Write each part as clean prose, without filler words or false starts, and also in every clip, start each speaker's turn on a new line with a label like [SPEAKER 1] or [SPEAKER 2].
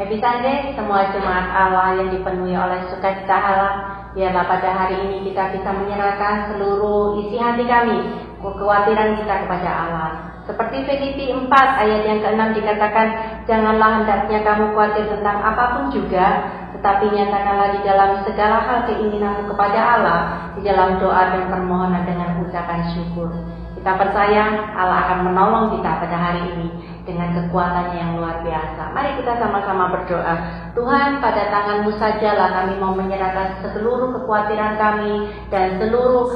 [SPEAKER 1] Happy Sunday semua jemaat Allah yang dipenuhi oleh sukacita Allah. Biarlah pada hari ini kita bisa menyerahkan seluruh isi hati kami, kekhawatiran kita kepada Allah. Seperti Filipi 4 ayat yang ke-6 dikatakan, janganlah hendaknya kamu khawatir tentang apapun juga, tetapi nyatakanlah di dalam segala hal keinginanmu kepada Allah, di dalam doa dan permohonan dengan ucapan syukur. Kita percaya Allah akan menolong kita pada hari ini dengan kekuatannya yang luar biasa. Mari kita sama-sama berdoa. Tuhan, pada tangan-Mu sajalah kami mau menyerahkan seluruh kekhawatiran kami dan seluruh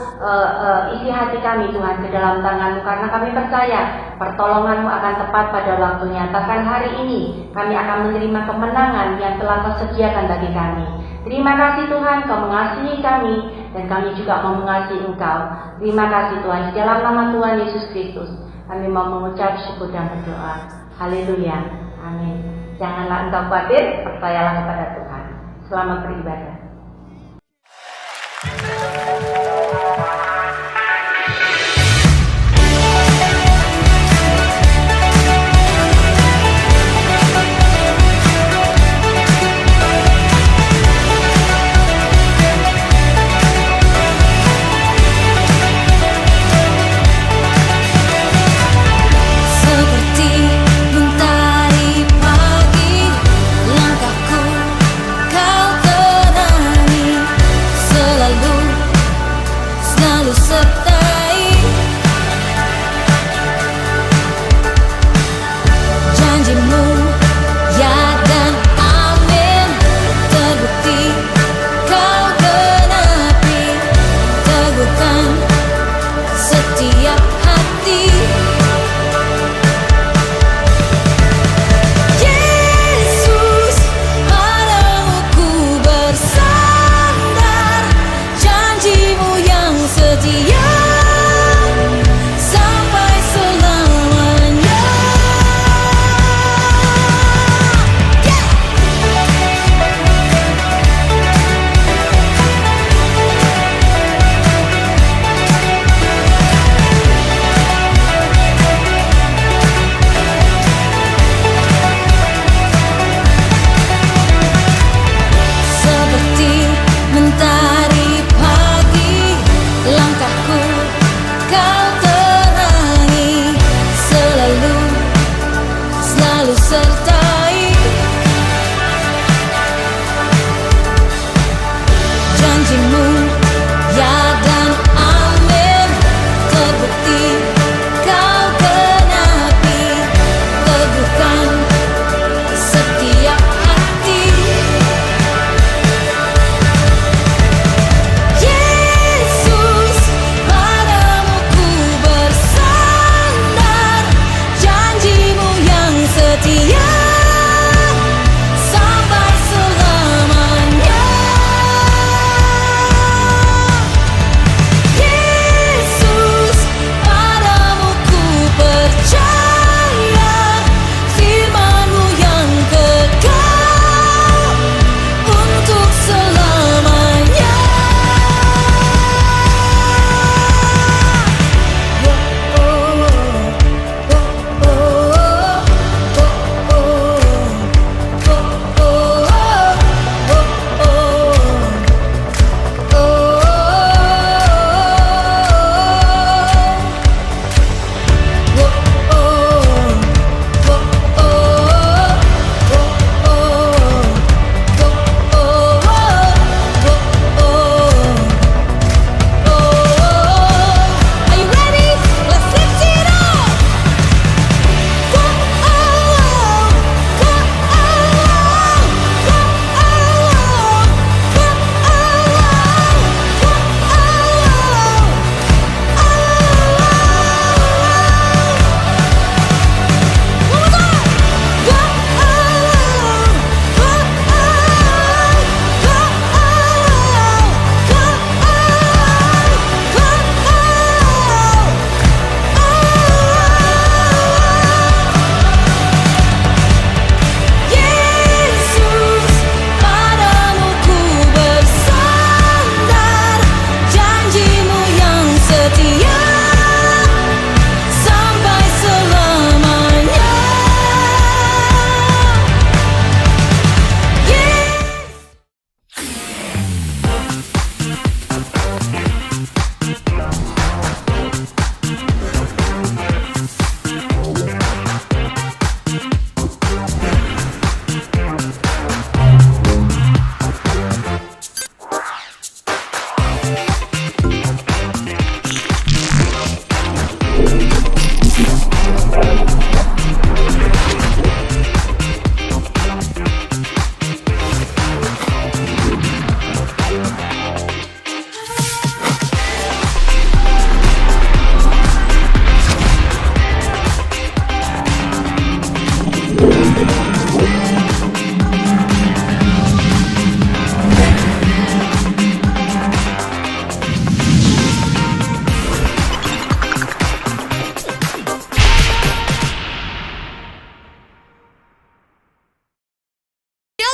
[SPEAKER 1] isi hati kami, Tuhan, ke dalam tangan-Mu, karena kami percaya pertolongan-Mu akan tepat pada waktunya. Bahkan hari ini kami akan menerima kemenangan yang telah Kau sediakan bagi kami. Terima kasih Tuhan, Kau mengasihi kami dan kami juga mau mengasihi Engkau. Terima kasih Tuhan, di dalam nama Tuhan Yesus Kristus kami mau mengucap syukur dan berdoa. Haleluya, amin. Janganlah engkau khawatir, percayalah kepada Tuhan. Selamat beribadah.
[SPEAKER 2] Langkahku kau tenang.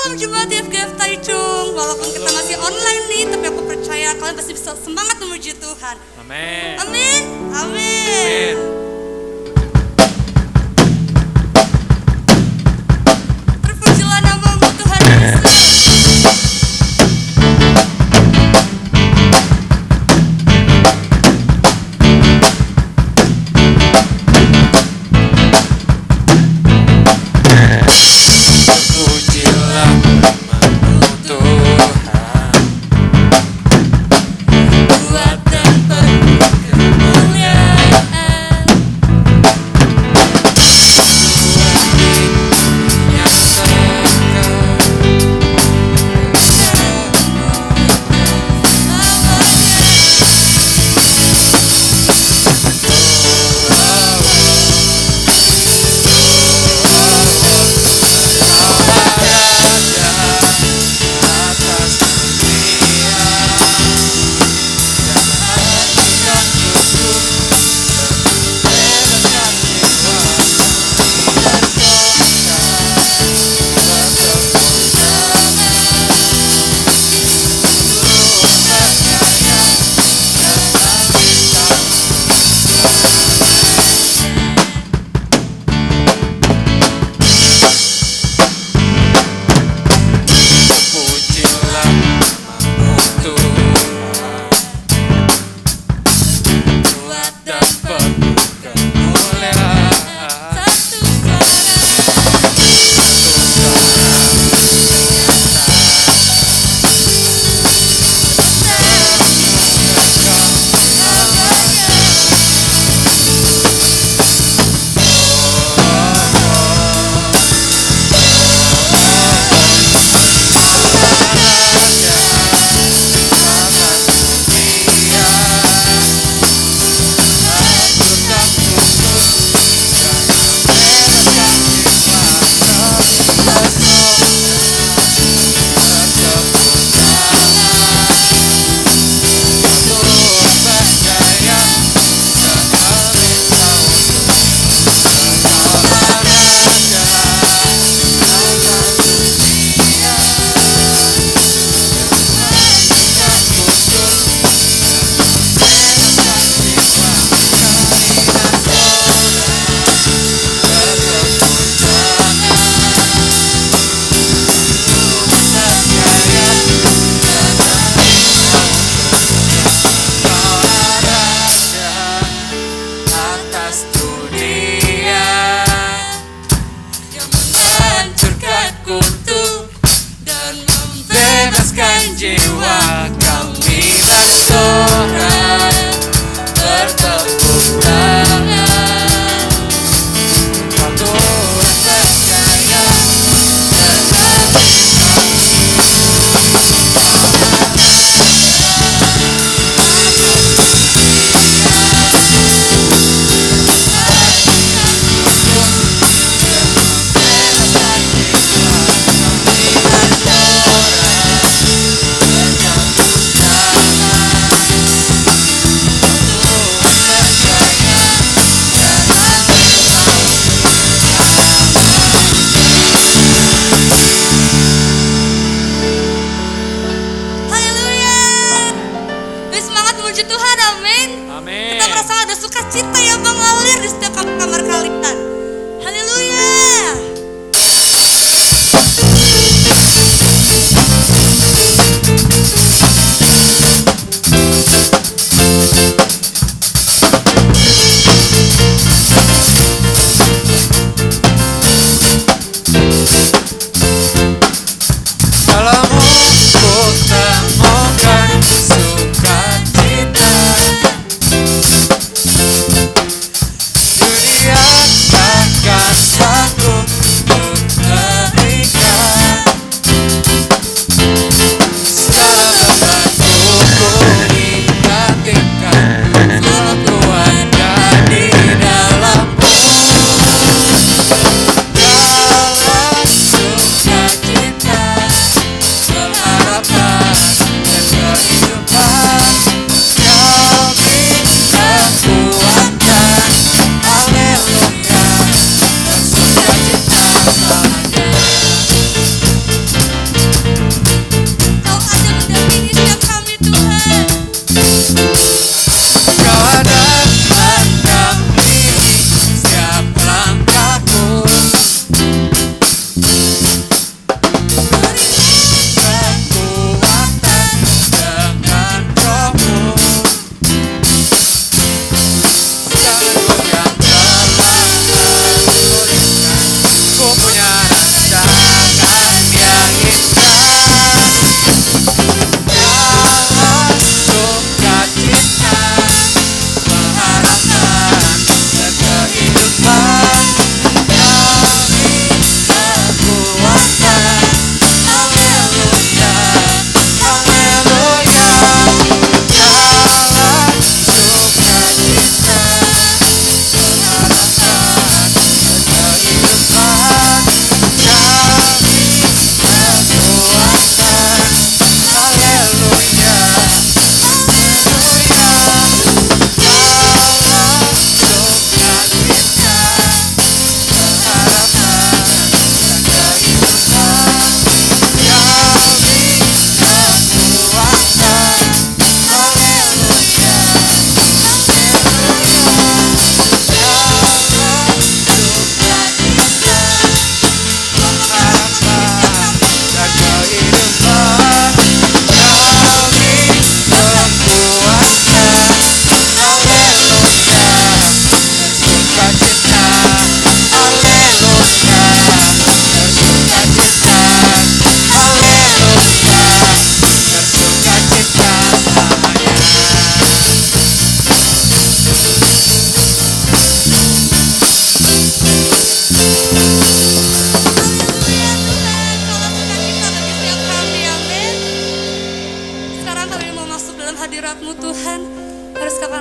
[SPEAKER 2] Salam jemaat FGF Taichung. Walaupun kita masih online nih, tapi aku percaya kalian pasti bisa semangat memuji Tuhan.
[SPEAKER 3] Amin.
[SPEAKER 2] Amin. Amin. Terpujilah namamu Tuhan Yesus.
[SPEAKER 3] Terpujilah namamu Tuhan, kuat dan penuh kemuliaan.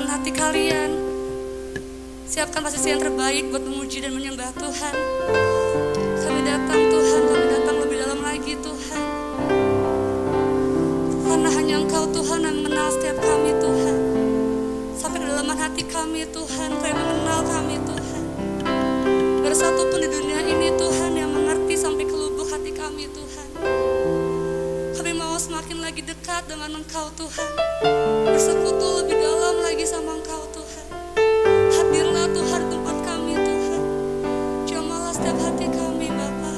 [SPEAKER 2] kedalaman hati kalian. Siapkan posisi yang terbaik buat memuji dan menyembah Tuhan. Kami datang Tuhan, kami datang lebih dalam lagi Tuhan. Karena hanya Engkau Tuhan yang mengenal setiap kami Tuhan. Sampai kedalaman hati kami Tuhan, Kau yang mengenal kami Tuhan. Gak ada satupun di dunia ini Tuhan yang mengerti sampai ke lubuk hati kami Tuhan. Kami mau semakin lagi dekat dengan Engkau Tuhan. Bersekutu lebih dalam lagi sama Engkau Tuhan. Hadirlah Tuhan di tempat kami Tuhan. Jamalah setiap hati kami Bapa.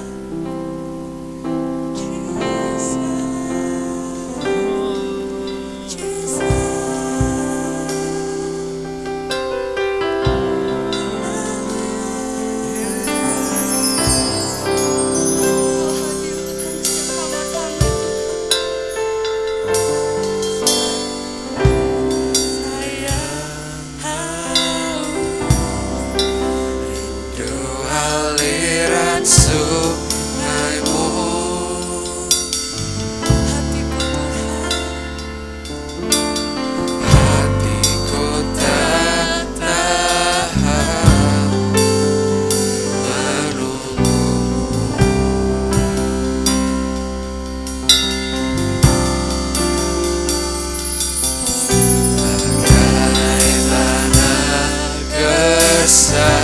[SPEAKER 3] Aliran sungaimu, hatiku tak tahan menunggumu. Bagaimana gersang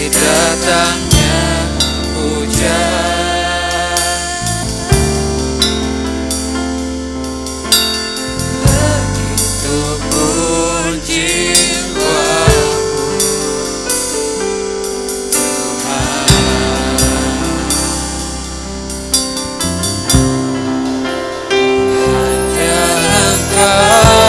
[SPEAKER 3] datangnya hujan, begitupun jiwaku Tuhan. Hanya Engkau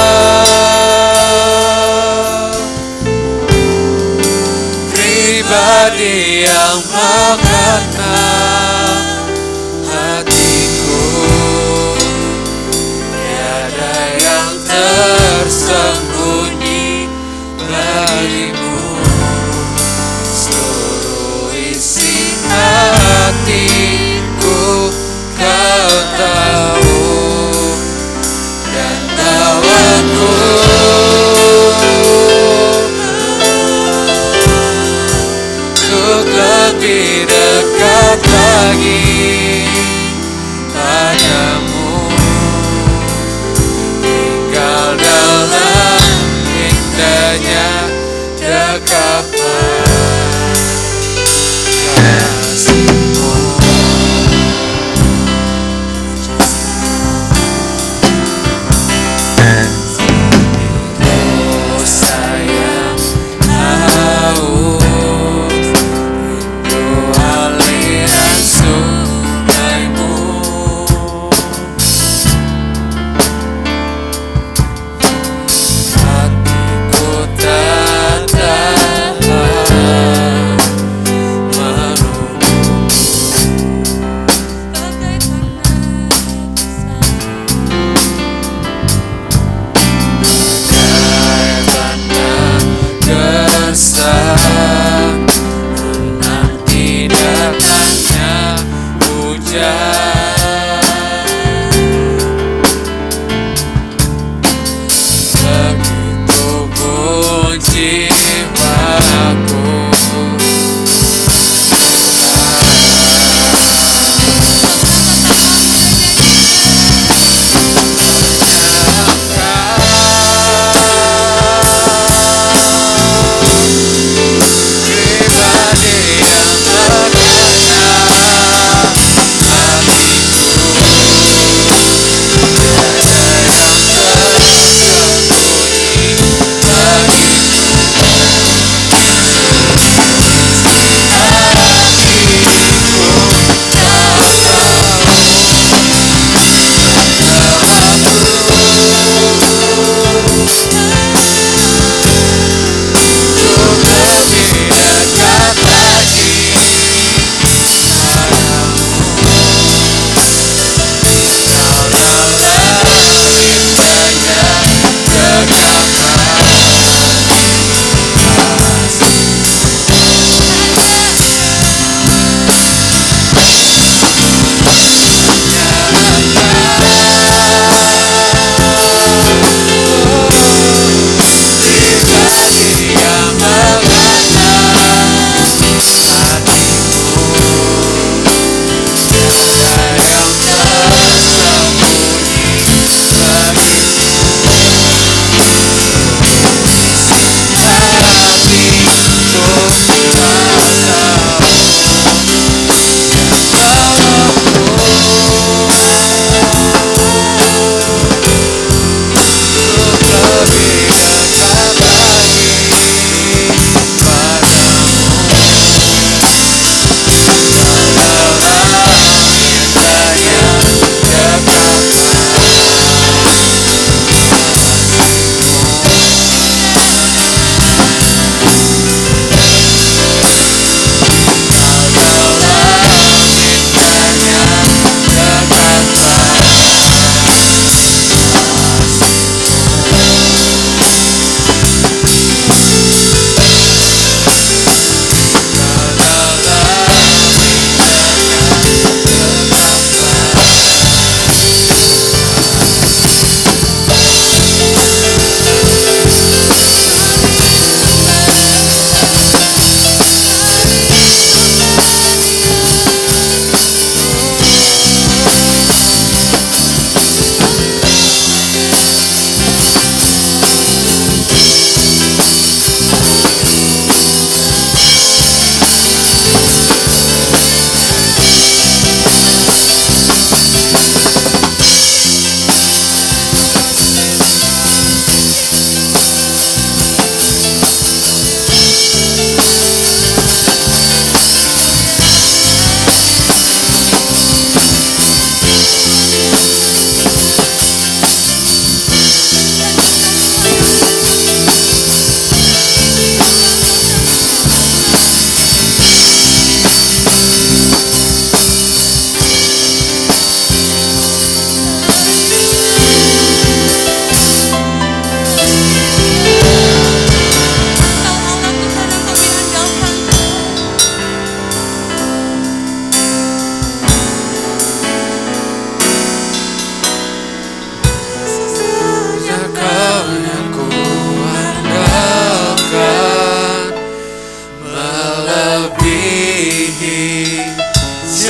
[SPEAKER 3] pribadi yang mengenal hatiku, tiada yang tersembunyi bagimu. Seluruh isi hatiku Kau tahu, dan bawaku lebih dekat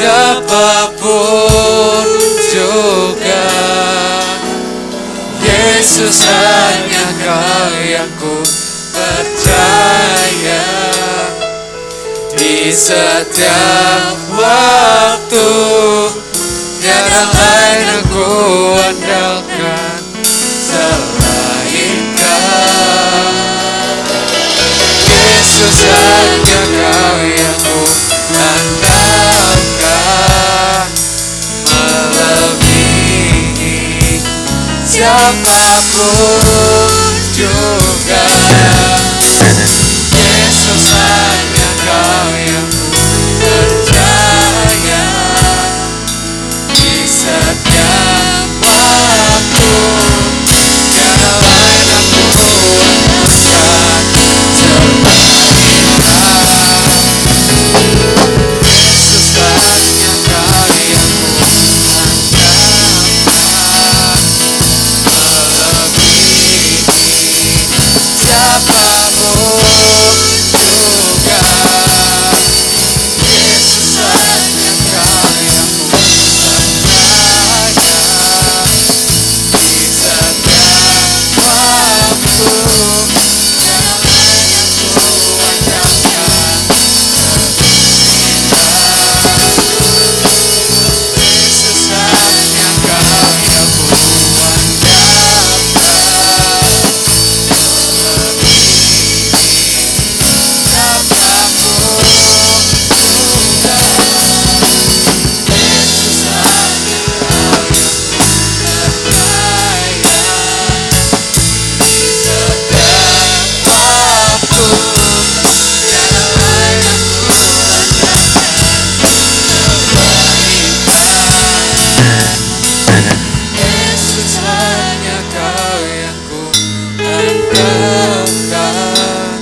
[SPEAKER 3] siapapun juga. Yesus hanya Kau yang ku percaya. Di setiap waktu tiada lain aku andalkan selain Kau. Yesus hanya Kau yang ku andalkan, melebihi siapapun juga. Yesus hanya Kau yang ku percaya. Di setiap waktu tiada lain aku andalkan selain Kau. Yesus hanya Kau yang ku andalkan, melebihi siapapun juga. Yesus hanya Kau yang ku percaya. Di setiap waktu tiada lain aku andalkan selain Kau. Yesus hanya Kau yang ku andalkan, Yesus hanya Kau yang ku andalkan,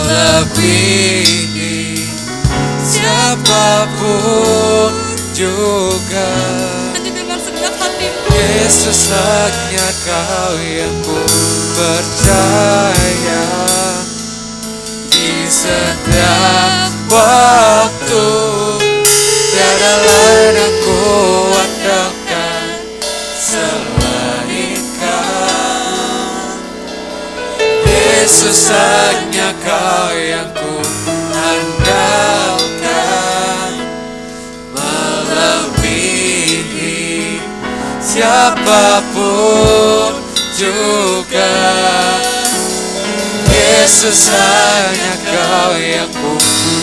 [SPEAKER 3] melebihi siapapun juga.
[SPEAKER 2] Hanya dengan segenap hatimu.
[SPEAKER 3] Yesus hanya Kau yang ku percaya. Di setiap waktu tiada lain aku andalkan selain Kau. Yesus hanya Kau yang ku andalkan, melebihi siapapun juga. Yesus hanya Kau yang ku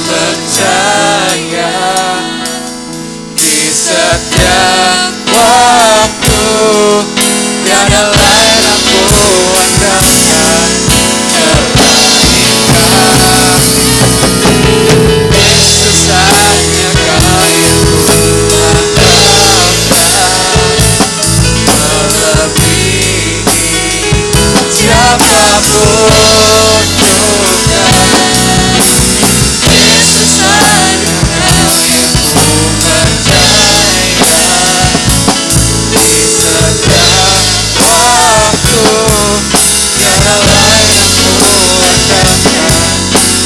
[SPEAKER 3] percaya. Di setiap waktu tiada lain aku andalkan selain Kau. Yesus hanya Kau yang ku andalkan, melebihi siapapun juga. Yesus hanya Kau yang ku percaya. Di setiap waktu tiada lain aku andalkan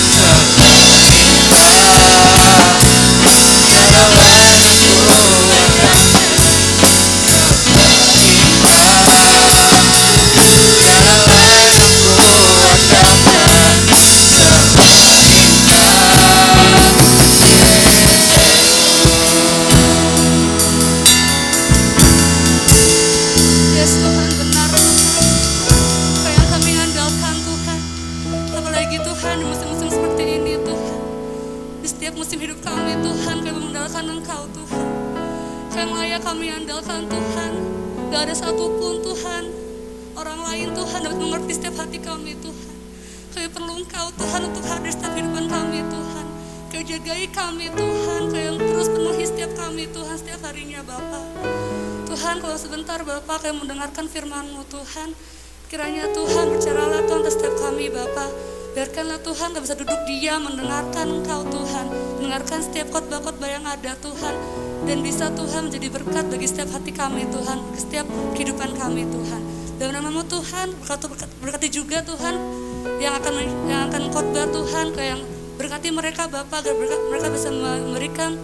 [SPEAKER 3] selain Kau. Tiada lain aku andalkan selain Kau. Tiada lain aku andalkan selain
[SPEAKER 2] Yes Tuhan, benar Tuhan. Kau yang kami andalkan Tuhan. Apalagi Tuhan di musim-musim seperti ini Tuhan. Di setiap musim hidup kami Tuhan, kami mengandalkan Engkau Tuhan. Kau yang layak kami andalkan Tuhan. Gak ada satupun Tuhan, orang lain Tuhan dapat mengerti setiap hati kami Tuhan. Kami perlu Engkau Tuhan untuk hadir setiap kehidupan kami Tuhan. Kau jagai kami Tuhan, Kau yang terus penuhi setiap kami Tuhan setiap harinya Bapa. Tuhan, kalau sebentar Bapak kami mendengarkan firman-Mu Tuhan, kiranya Tuhan bercaralah Tuhan atas setiap kami Bapak. Biarkanlah Tuhan kami bisa duduk diam mendengarkan Engkau Tuhan, mendengarkan setiap khotbah-khotbah yang ada Tuhan, dan bisa Tuhan menjadi berkat bagi setiap hati kami Tuhan, bagi setiap kehidupan kami Tuhan. Dalam nama-Mu Tuhan, berkati juga Tuhan yang akan khotbah Tuhan, Kau yang berkati mereka Bapak, agar mereka bisa memberikan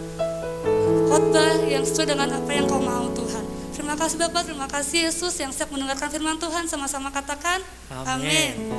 [SPEAKER 2] khotbah yang sesuai dengan apa yang Kau mau Tuhan. Terima kasih Bapak, terima kasih Yesus yang siap mendengarkan firman Tuhan. Sama-sama katakan amin.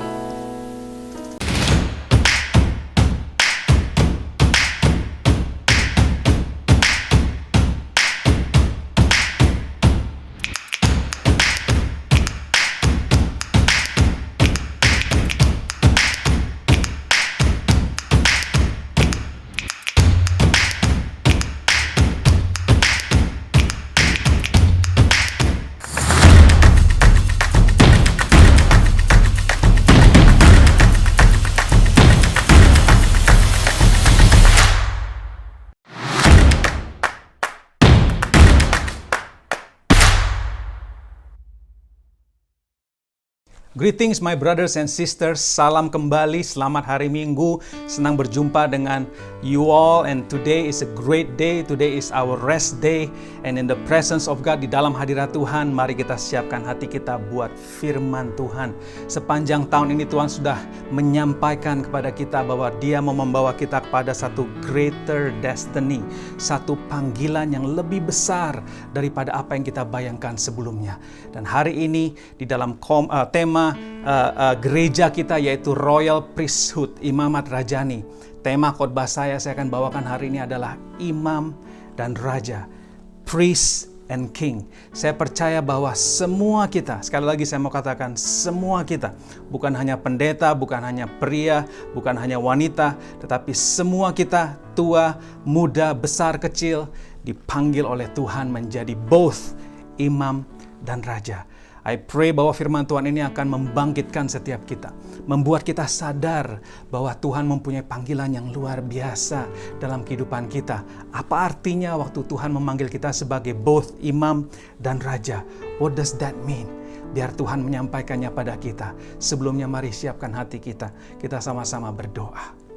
[SPEAKER 4] Greetings my brothers and sisters, salam kembali, selamat hari Minggu, senang berjumpa dengan you all, and today is a great day, today is our rest day, and in the presence of God, di dalam hadirat Tuhan, mari kita siapkan hati kita buat firman Tuhan. Sepanjang tahun ini Tuhan sudah menyampaikan kepada kita bahwa Dia mau membawa kita kepada satu greater destiny, satu panggilan yang lebih besar daripada apa yang kita bayangkan sebelumnya. Dan hari ini di dalam tema gereja kita yaitu Royal Priesthood, Imamat Rajani. Tema khotbah saya akan bawakan hari ini adalah Imam dan Raja, Priest and King. Saya percaya bahwa semua kita, sekali lagi saya mau katakan semua kita, bukan hanya pendeta, bukan hanya pria, bukan hanya wanita, tetapi semua kita, tua, muda, besar, kecil, dipanggil oleh Tuhan menjadi both imam dan raja. I pray bahwa firman Tuhan ini akan membangkitkan setiap kita, membuat kita sadar bahwa Tuhan mempunyai panggilan yang luar biasa dalam kehidupan kita. Apa artinya waktu Tuhan memanggil kita sebagai both imam dan raja? What does that mean? Biar Tuhan menyampaikannya pada kita. Sebelumnya mari siapkan hati kita. Kita sama-sama berdoa.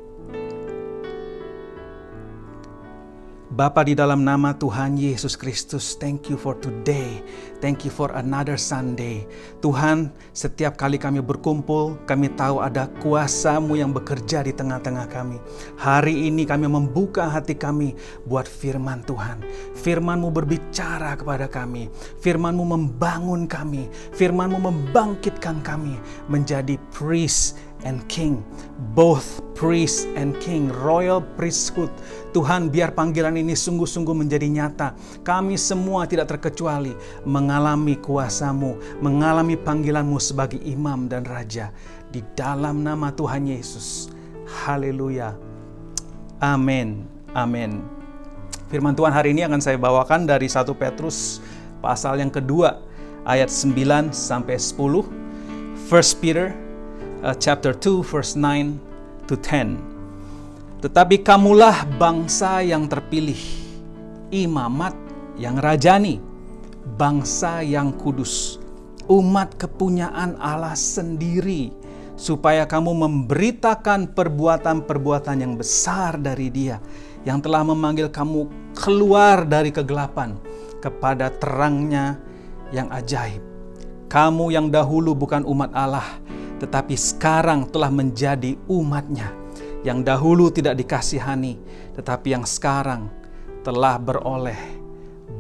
[SPEAKER 4] Bapa, di dalam nama Tuhan Yesus Kristus, thank you for today. Thank you for another Sunday. Tuhan, setiap kali kami berkumpul, kami tahu ada kuasa-Mu yang bekerja di tengah-tengah kami. Hari ini kami membuka hati kami buat firman Tuhan. Firman-Mu berbicara kepada kami. Firman-Mu membangun kami. Firman-Mu membangkitkan kami menjadi priest and king, both priest and king, royal priesthood. Tuhan, biar panggilan ini sungguh-sungguh menjadi nyata. Kami semua tidak terkecuali mengalami kuasa-Mu, mengalami panggilan-Mu sebagai imam dan raja. Di dalam nama Tuhan Yesus. Haleluya. Amin. Amin. Firman Tuhan hari ini akan saya bawakan dari 1 Petrus pasal yang kedua, ayat 9 sampai 10. 1 Peter chapter 2 verse 9 to 10. Tetapi kamulah bangsa yang terpilih, imamat yang rajani, bangsa yang kudus, umat kepunyaan Allah sendiri, supaya kamu memberitakan perbuatan-perbuatan yang besar dari Dia, yang telah memanggil kamu keluar dari kegelapan kepada terangnya yang ajaib. Kamu yang dahulu bukan umat Allah, tetapi sekarang telah menjadi umat-Nya, yang dahulu tidak dikasihani, tetapi yang sekarang telah beroleh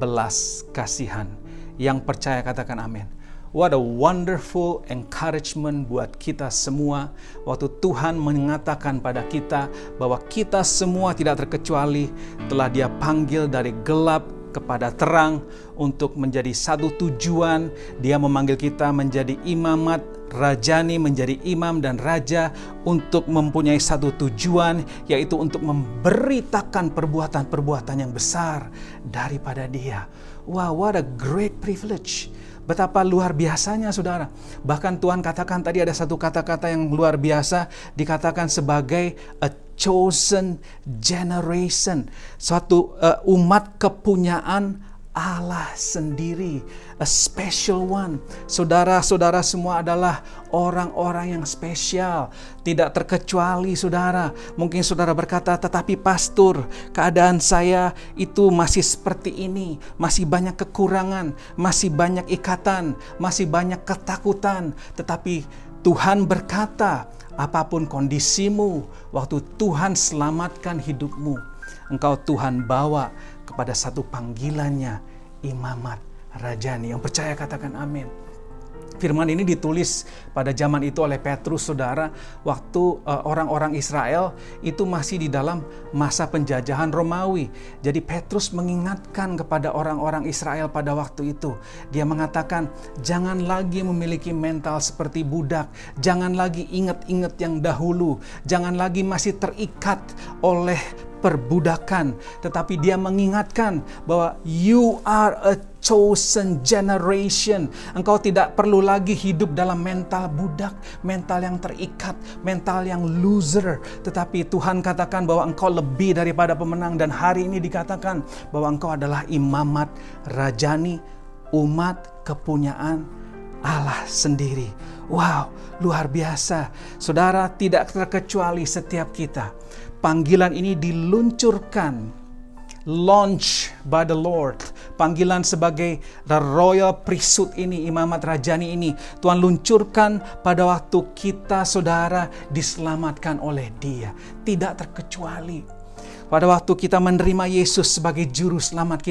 [SPEAKER 4] belas kasihan. Yang percaya katakan amin. What a wonderful encouragement buat kita semua waktu Tuhan mengatakan pada kita bahwa kita semua tidak terkecuali telah Dia panggil dari gelap kepada terang untuk menjadi satu tujuan. Dia memanggil kita menjadi imamat rajani, menjadi imam dan raja untuk mempunyai satu tujuan, yaitu untuk memberitakan perbuatan-perbuatan yang besar daripada Dia. Wow, what a great privilege. Betapa luar biasanya saudara. Bahkan Tuhan katakan tadi ada satu kata-kata yang luar biasa, dikatakan sebagai a chosen generation, suatu umat kepunyaan Allah sendiri, a special one. Saudara-saudara semua adalah orang-orang yang spesial, tidak terkecuali saudara. Mungkin saudara berkata, tetapi pastor, keadaan saya itu masih seperti ini, masih banyak kekurangan, masih banyak ikatan, masih banyak ketakutan. Tetapi Tuhan berkata, apapun kondisimu, waktu Tuhan selamatkan hidupmu, engkau Tuhan bawa kepada satu panggilannya, imamat rajani. Yang percaya katakan amin. Firman ini ditulis pada zaman itu oleh Petrus, saudara, waktu orang-orang Israel itu masih di dalam masa penjajahan Romawi. Jadi Petrus mengingatkan kepada orang-orang Israel pada waktu itu. Dia mengatakan, jangan lagi memiliki mental seperti budak. Jangan lagi ingat-ingat yang dahulu. Jangan lagi masih terikat oleh perbudakan, tetapi dia mengingatkan bahwa you are a chosen generation. Engkau tidak perlu lagi hidup dalam mental budak, mental yang terikat, mental yang loser, tetapi Tuhan katakan bahwa engkau lebih daripada pemenang. Dan hari ini dikatakan bahwa engkau adalah imamat rajani, umat kepunyaan Allah sendiri. Wow, luar biasa. Saudara, tidak terkecuali setiap kita. Panggilan ini diluncurkan, launch by the Lord. Panggilan sebagai the royal priesthood ini, imamat rajani ini, Tuhan luncurkan pada waktu kita, saudara, diselamatkan oleh Dia. Tidak terkecuali. Pada waktu kita menerima Yesus sebagai juru selamat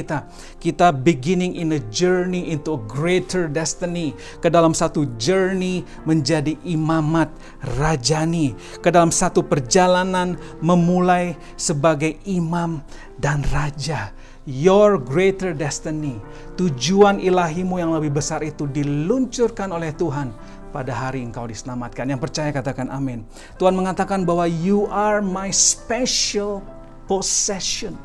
[SPEAKER 4] kita beginning in a journey into a greater destiny, ke dalam satu journey menjadi imamat rajani, ke dalam satu perjalanan memulai sebagai imam dan raja. Your greater destiny, tujuan ilahimu yang lebih besar itu diluncurkan oleh Tuhan pada hari engkau diselamatkan. Yang percaya katakan amin. Tuhan mengatakan bahwa you are my special possession.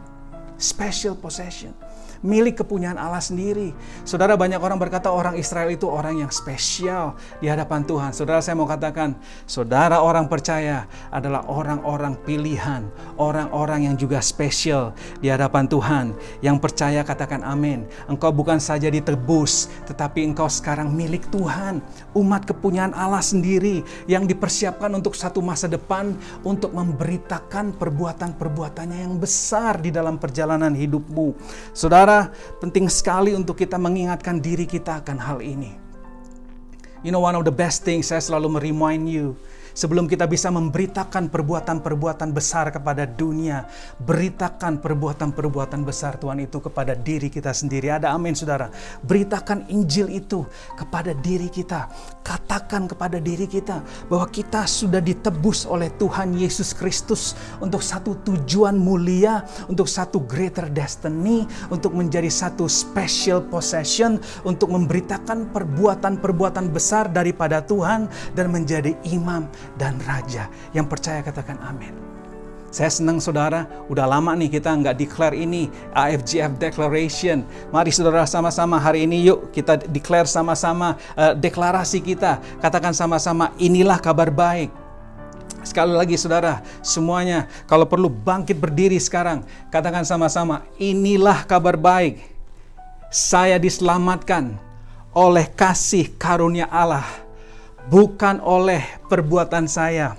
[SPEAKER 4] Special possession. Milik kepunyaan Allah sendiri. Saudara, banyak orang berkata orang Israel itu orang yang spesial di hadapan Tuhan. Saudara, saya mau katakan, saudara orang percaya adalah orang-orang pilihan, orang-orang yang juga spesial di hadapan Tuhan. Yang percaya katakan amin. Engkau bukan saja ditebus, tetapi engkau sekarang milik Tuhan, umat kepunyaan Allah sendiri yang dipersiapkan untuk satu masa depan, untuk memberitakan perbuatan-perbuatannya yang besar di dalam perjalanan hidupmu. Saudara, penting sekali untuk kita mengingatkan diri kita akan hal ini. You know, one of the best things, saya selalu meremind you, sebelum kita bisa memberitakan perbuatan-perbuatan besar kepada dunia, beritakan perbuatan-perbuatan besar Tuhan itu kepada diri kita sendiri. Ada amin, saudara. Beritakan Injil itu kepada diri kita. Katakan kepada diri kita bahwa kita sudah ditebus oleh Tuhan Yesus Kristus untuk satu tujuan mulia, untuk satu greater destiny, untuk menjadi satu special possession, untuk memberitakan perbuatan-perbuatan besar daripada Tuhan dan menjadi imam dan raja. Yang percaya katakan amin. Saya senang, saudara, udah lama nih kita nggak declare ini, AFGF Declaration. Mari saudara sama-sama hari ini yuk kita declare sama-sama deklarasi kita. Katakan sama-sama, inilah kabar baik. Sekali lagi saudara, semuanya kalau perlu bangkit berdiri sekarang. Katakan sama-sama, inilah kabar baik. Saya diselamatkan oleh kasih karunia Allah, bukan oleh perbuatan saya.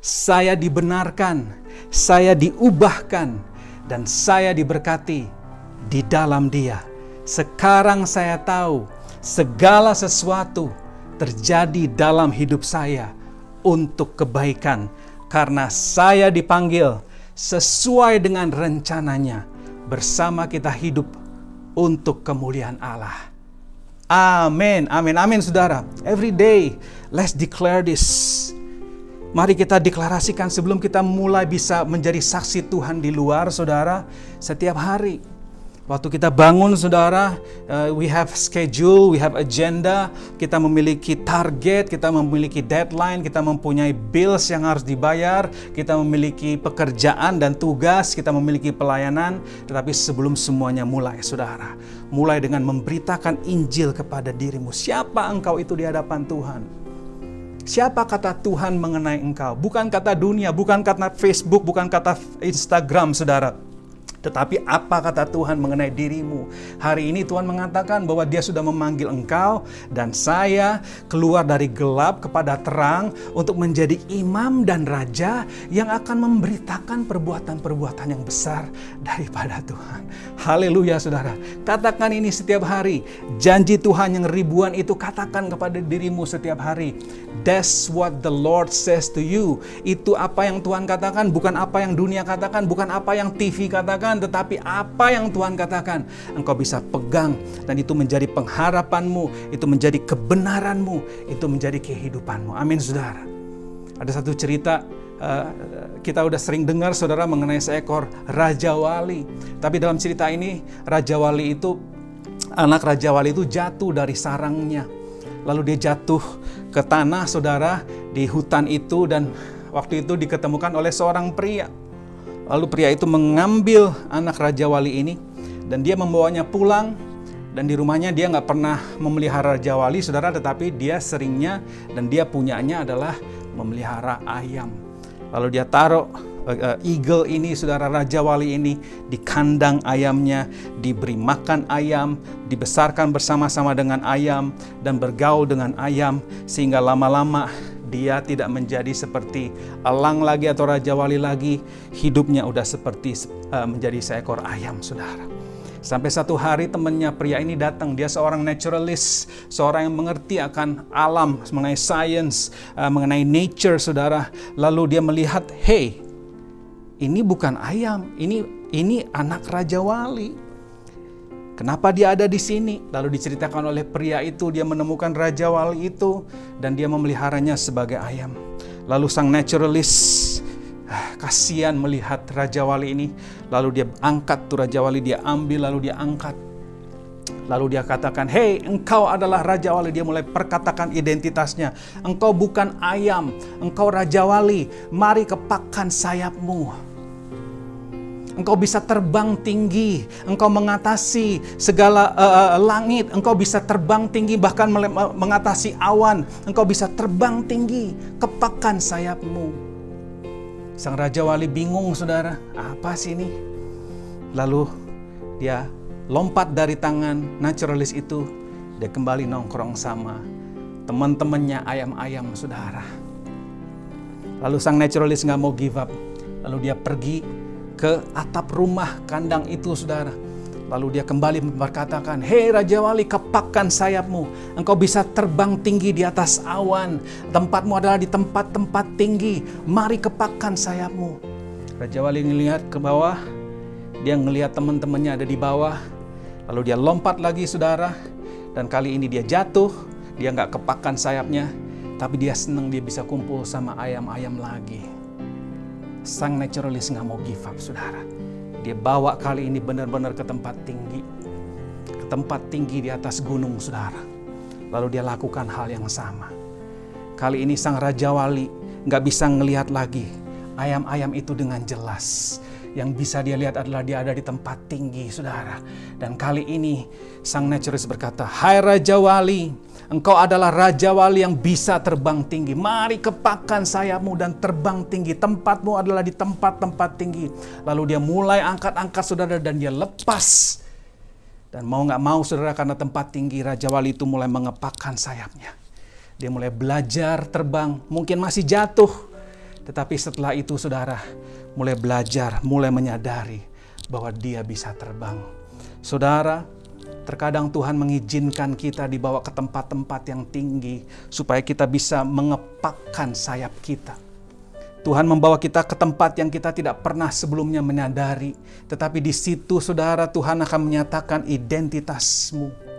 [SPEAKER 4] Saya dibenarkan, saya diubahkan, dan saya diberkati di dalam Dia. Sekarang saya tahu segala sesuatu terjadi dalam hidup saya untuk kebaikan, karena saya dipanggil sesuai dengan rencananya. Bersama kita hidup untuk kemuliaan Allah. Amin, amin, amin, saudara. Every day, let's declare this. Mari kita deklarasikan sebelum kita mulai bisa menjadi saksi Tuhan di luar, saudara. Setiap hari, waktu kita bangun, saudara, we have schedule, we have agenda. Kita memiliki target, kita memiliki deadline, kita mempunyai bills yang harus dibayar, kita memiliki pekerjaan dan tugas, kita memiliki pelayanan. Tetapi sebelum semuanya mulai, saudara, mulai dengan memberitakan Injil kepada dirimu. Siapa engkau itu di hadapan Tuhan? Siapa kata Tuhan mengenai engkau? Bukan kata dunia, bukan kata Facebook, bukan kata Instagram, saudara. Tetapi apa kata Tuhan mengenai dirimu? Hari ini Tuhan mengatakan bahwa Dia sudah memanggil engkau dan saya keluar dari gelap kepada terang untuk menjadi imam dan raja yang akan memberitakan perbuatan-perbuatan yang besar daripada Tuhan. Haleluya, saudara. Katakan ini setiap hari. Janji Tuhan yang ribuan itu katakan kepada dirimu setiap hari. That's what the Lord says to you. Itu apa yang Tuhan katakan, bukan apa yang dunia katakan, bukan apa yang TV katakan, Tuhan, tetapi apa yang Tuhan katakan, engkau bisa pegang. Dan itu menjadi pengharapanmu, itu menjadi kebenaranmu, itu menjadi kehidupanmu. Amin, saudara. Ada satu cerita, kita udah sering dengar, saudara, mengenai seekor Raja Wali. Tapi dalam cerita ini, anak Raja Wali itu jatuh dari sarangnya. Lalu dia jatuh ke tanah, saudara, di hutan itu, dan waktu itu diketemukan oleh seorang pria. Lalu pria itu mengambil anak Raja Wali ini dan dia membawanya pulang. Dan di rumahnya dia nggak pernah memelihara Raja Wali, saudara, tetapi dia seringnya dan dia punyanya adalah memelihara ayam. Lalu dia taruh eagle ini, saudara, Raja Wali ini di kandang ayamnya, diberi makan ayam, dibesarkan bersama-sama dengan ayam dan bergaul dengan ayam, sehingga lama-lama dia tidak menjadi seperti elang lagi atau Raja Wali lagi. Hidupnya udah seperti menjadi seekor ayam, saudara. Sampai satu hari temannya pria ini datang. Dia seorang naturalist, seorang yang mengerti akan alam, mengenai science, mengenai nature, saudara. Lalu dia melihat, hey, ini bukan ayam, ini anak Raja Wali. Kenapa dia ada di sini? Lalu diceritakan oleh pria itu, dia menemukan Raja Wali itu dan dia memeliharanya sebagai ayam. Lalu sang naturalist kasihan melihat Raja Wali ini. Lalu dia angkat tuh Raja Wali, dia ambil lalu dia angkat. Lalu dia katakan, hey, engkau adalah Raja Wali. Dia mulai perkatakan identitasnya. Engkau bukan ayam, engkau Raja Wali. Mari kepakkan sayapmu. Engkau bisa terbang tinggi. Engkau mengatasi segala langit. Engkau bisa terbang tinggi, bahkan mengatasi awan. Engkau bisa terbang tinggi. Kepakkan sayapmu. Sang Raja Wali bingung, saudara. Apa sih ini? Lalu dia lompat dari tangan naturalis itu. Dia kembali nongkrong sama teman-temannya ayam-ayam, saudara. Lalu sang naturalis gak mau give up. Lalu dia pergi ke atap rumah kandang itu, saudara. Lalu dia kembali berkatakan, hei Raja Wali, kepakkan sayapmu. Engkau bisa terbang tinggi di atas awan. Tempatmu adalah di tempat-tempat tinggi. Mari kepakkan sayapmu. Raja Wali ngelihat ke bawah. Dia ngelihat teman-temannya ada di bawah. Lalu dia lompat lagi, saudara. Dan kali ini dia jatuh. Dia gak kepakkan sayapnya. Tapi dia senang dia bisa kumpul sama ayam-ayam lagi. Sang naturalis gak mau give up, saudara. Dia bawa kali ini benar-benar ke tempat tinggi. Ke tempat tinggi di atas gunung, saudara. Lalu dia lakukan hal yang sama. Kali ini sang Raja Wali gak bisa ngelihat lagi ayam-ayam itu dengan jelas. Yang bisa dia lihat adalah dia ada di tempat tinggi, saudara. Dan kali ini sang naturalis berkata, hai Raja Wali, engkau adalah Raja Wali yang bisa terbang tinggi. Mari kepakkan sayapmu dan terbang tinggi. Tempatmu adalah di tempat-tempat tinggi. Lalu dia mulai angkat-angkat, saudara, dan dia lepas. Dan mau gak mau, saudara, karena tempat tinggi, Raja Wali itu mulai mengepakkan sayapnya. Dia mulai belajar terbang. Mungkin masih jatuh. Tetapi setelah itu, saudara, mulai belajar, mulai menyadari bahwa dia bisa terbang. Saudara, terkadang Tuhan mengizinkan kita dibawa ke tempat-tempat yang tinggi supaya kita bisa mengepakkan sayap kita. Tuhan membawa kita ke tempat yang kita tidak pernah sebelumnya menyadari. Tetapi di situ, saudara, Tuhan akan menyatakan identitasmu.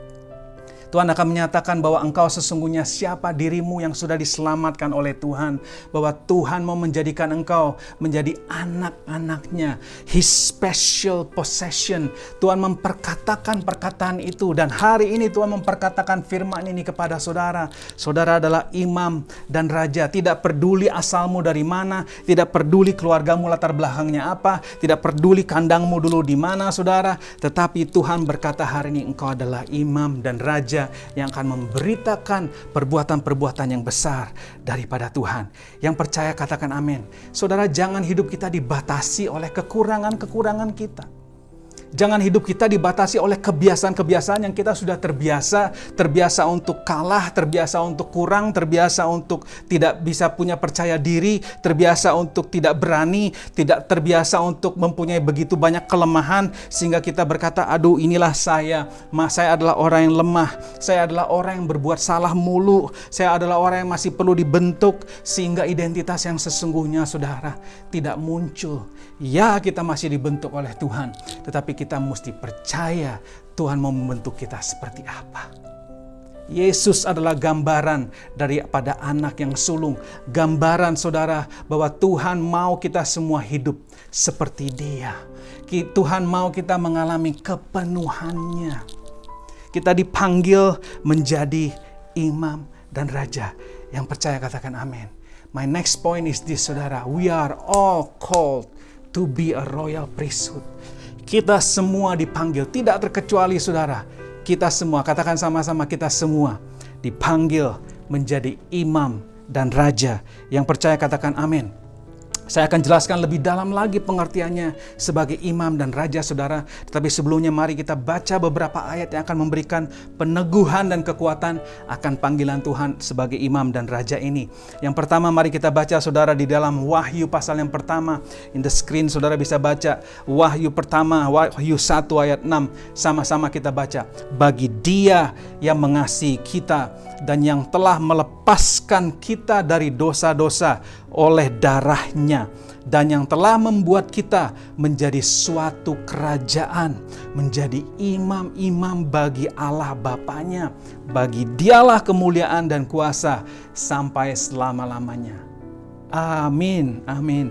[SPEAKER 4] Tuhan akan menyatakan bahwa engkau sesungguhnya siapa, dirimu yang sudah diselamatkan oleh Tuhan. Bahwa Tuhan mau menjadikan engkau menjadi anak-anaknya. His special possession. Tuhan memperkatakan perkataan itu. Dan hari ini Tuhan memperkatakan firman ini kepada saudara. Saudara adalah imam dan raja. Tidak peduli asalmu dari mana. Tidak peduli keluargamu latar belakangnya apa. Tidak peduli kandangmu dulu di mana, saudara. Tetapi Tuhan berkata hari ini engkau adalah imam dan raja yang akan memberitakan perbuatan-perbuatan yang besar daripada Tuhan. Yang percaya katakan amin. Saudara, jangan hidup kita dibatasi oleh kekurangan-kekurangan kita. Jangan hidup kita dibatasi oleh kebiasaan-kebiasaan yang kita sudah terbiasa untuk kalah, terbiasa untuk kurang, terbiasa untuk tidak bisa punya percaya diri, terbiasa untuk tidak berani, tidak terbiasa untuk mempunyai begitu banyak kelemahan, sehingga kita berkata, aduh inilah saya adalah orang yang lemah, saya adalah orang yang berbuat salah mulu, saya adalah orang yang masih perlu dibentuk, sehingga identitas yang sesungguhnya saudara tidak muncul. Ya, kita masih dibentuk oleh Tuhan, tetapi kita mesti percaya Tuhan mau membentuk kita seperti apa. Yesus adalah gambaran daripada anak yang sulung. Gambaran saudara bahwa Tuhan mau kita semua hidup seperti Dia. Tuhan mau kita mengalami kepenuhannya. Kita dipanggil menjadi imam dan raja. Yang percaya katakan amin. My next point is this, saudara. We are all called to be a royal priesthood. Kita semua dipanggil, tidak terkecuali saudara. Kita semua, katakan sama-sama, kita semua dipanggil menjadi imam dan raja. Yang percaya katakan amin. Saya akan jelaskan lebih dalam lagi pengertiannya sebagai imam dan raja saudara. Tetapi sebelumnya mari kita baca beberapa ayat yang akan memberikan peneguhan dan kekuatan akan panggilan Tuhan sebagai imam dan raja ini. Yang pertama mari kita baca saudara di dalam Wahyu pasal yang pertama. In the screen saudara bisa baca Wahyu pertama, Wahyu 1 ayat 6. Sama-sama kita baca. Bagi Dia yang mengasihi kita dan yang telah melepaskan kita dari dosa-dosa oleh darahnya, dan yang telah membuat kita menjadi suatu kerajaan, menjadi imam-imam bagi Allah Bapanya. Bagi Dialah kemuliaan dan kuasa sampai selama-lamanya. Amin, amin.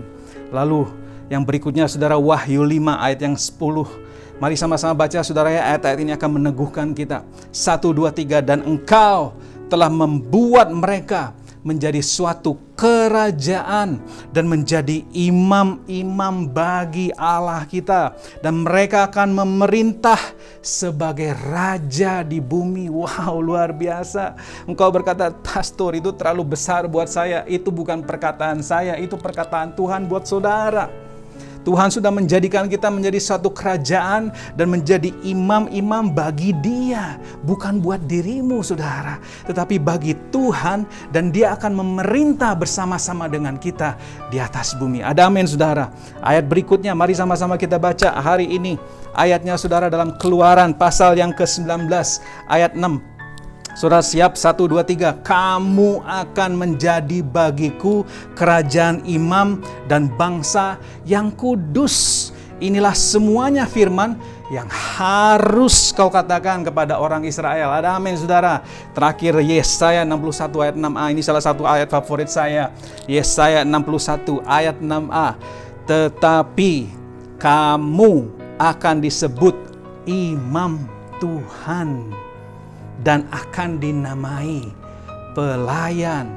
[SPEAKER 4] Lalu yang berikutnya saudara, Wahyu 5 ayat yang 10. Mari sama-sama baca saudara ya, ayat-ayat ini akan meneguhkan kita. 1, 2, 3. Dan Engkau telah membuat mereka menjadi suatu kerajaan dan menjadi imam-imam bagi Allah kita, dan mereka akan memerintah sebagai raja di bumi. Wow, luar biasa. Engkau berkata, pastor itu terlalu besar buat saya. Itu bukan perkataan saya, itu perkataan Tuhan buat saudara. Tuhan sudah menjadikan kita menjadi suatu kerajaan dan menjadi imam-imam bagi Dia. Bukan buat dirimu saudara, tetapi bagi Tuhan, dan Dia akan memerintah bersama-sama dengan kita di atas bumi. Ada amin saudara. Ayat berikutnya mari sama-sama kita baca hari ini. Ayatnya saudara dalam Keluaran pasal yang ke-19 ayat 6. Saudara siap? 1, 2, 3. Kamu akan menjadi bagiku kerajaan imam dan bangsa yang kudus. Inilah semuanya firman yang harus kau katakan kepada orang Israel. Ada amin saudara. Terakhir Yesaya 61 ayat 6a. Ini salah satu ayat favorit saya. Yesaya 61 ayat 6a. Tetapi kamu akan disebut imam Tuhan dan akan dinamai pelayan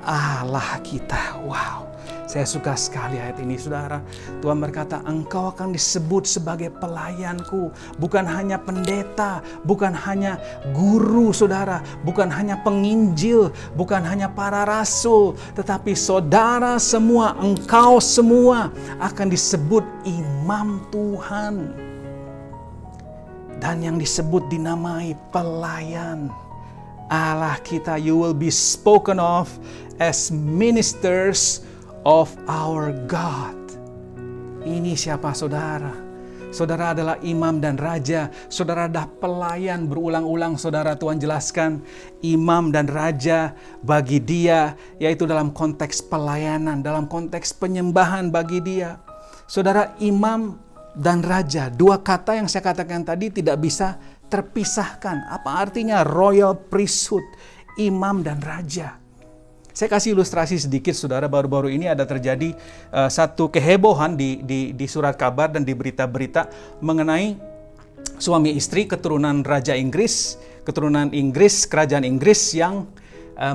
[SPEAKER 4] Allah kita. Wow, saya suka sekali ayat ini saudara. Tuhan berkata, engkau akan disebut sebagai pelayanku. Bukan hanya pendeta, bukan hanya guru saudara, bukan hanya penginjil, bukan hanya para rasul, tetapi saudara semua, engkau semua akan disebut imam Tuhan. Dan yang disebut dinamai pelayan Allah kita. You will be spoken of as ministers of our God. Ini siapa saudara? Saudara adalah imam dan raja. Saudara adalah pelayan. Berulang-ulang saudara Tuhan jelaskan imam dan raja bagi Dia, yaitu dalam konteks pelayanan, dalam konteks penyembahan bagi Dia. Saudara, imam dan raja, dua kata yang saya katakan tadi tidak bisa terpisahkan. Apa artinya royal priesthood, imam dan raja? Saya kasih ilustrasi sedikit saudara. Baru-baru ini ada terjadi satu kehebohan di surat kabar dan di berita-berita mengenai suami istri keturunan Raja Inggris, kerajaan Inggris yang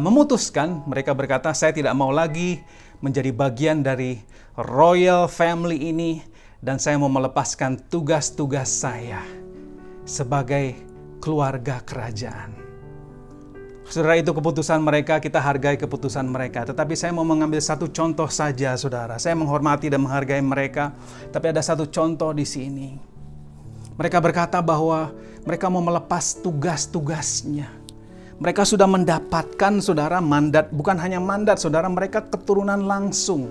[SPEAKER 4] memutuskan, mereka berkata, saya tidak mau lagi menjadi bagian dari royal family ini, dan saya mau melepaskan tugas-tugas saya sebagai keluarga kerajaan. Saudara, itu keputusan mereka, kita hargai keputusan mereka. Tetapi saya mau mengambil satu contoh saja saudara. Saya menghormati dan menghargai mereka, tapi ada satu contoh di sini. Mereka berkata bahwa mereka mau melepas tugas-tugasnya. Mereka sudah mendapatkan, saudara, mandat. Bukan hanya mandat, saudara, mereka keturunan langsung.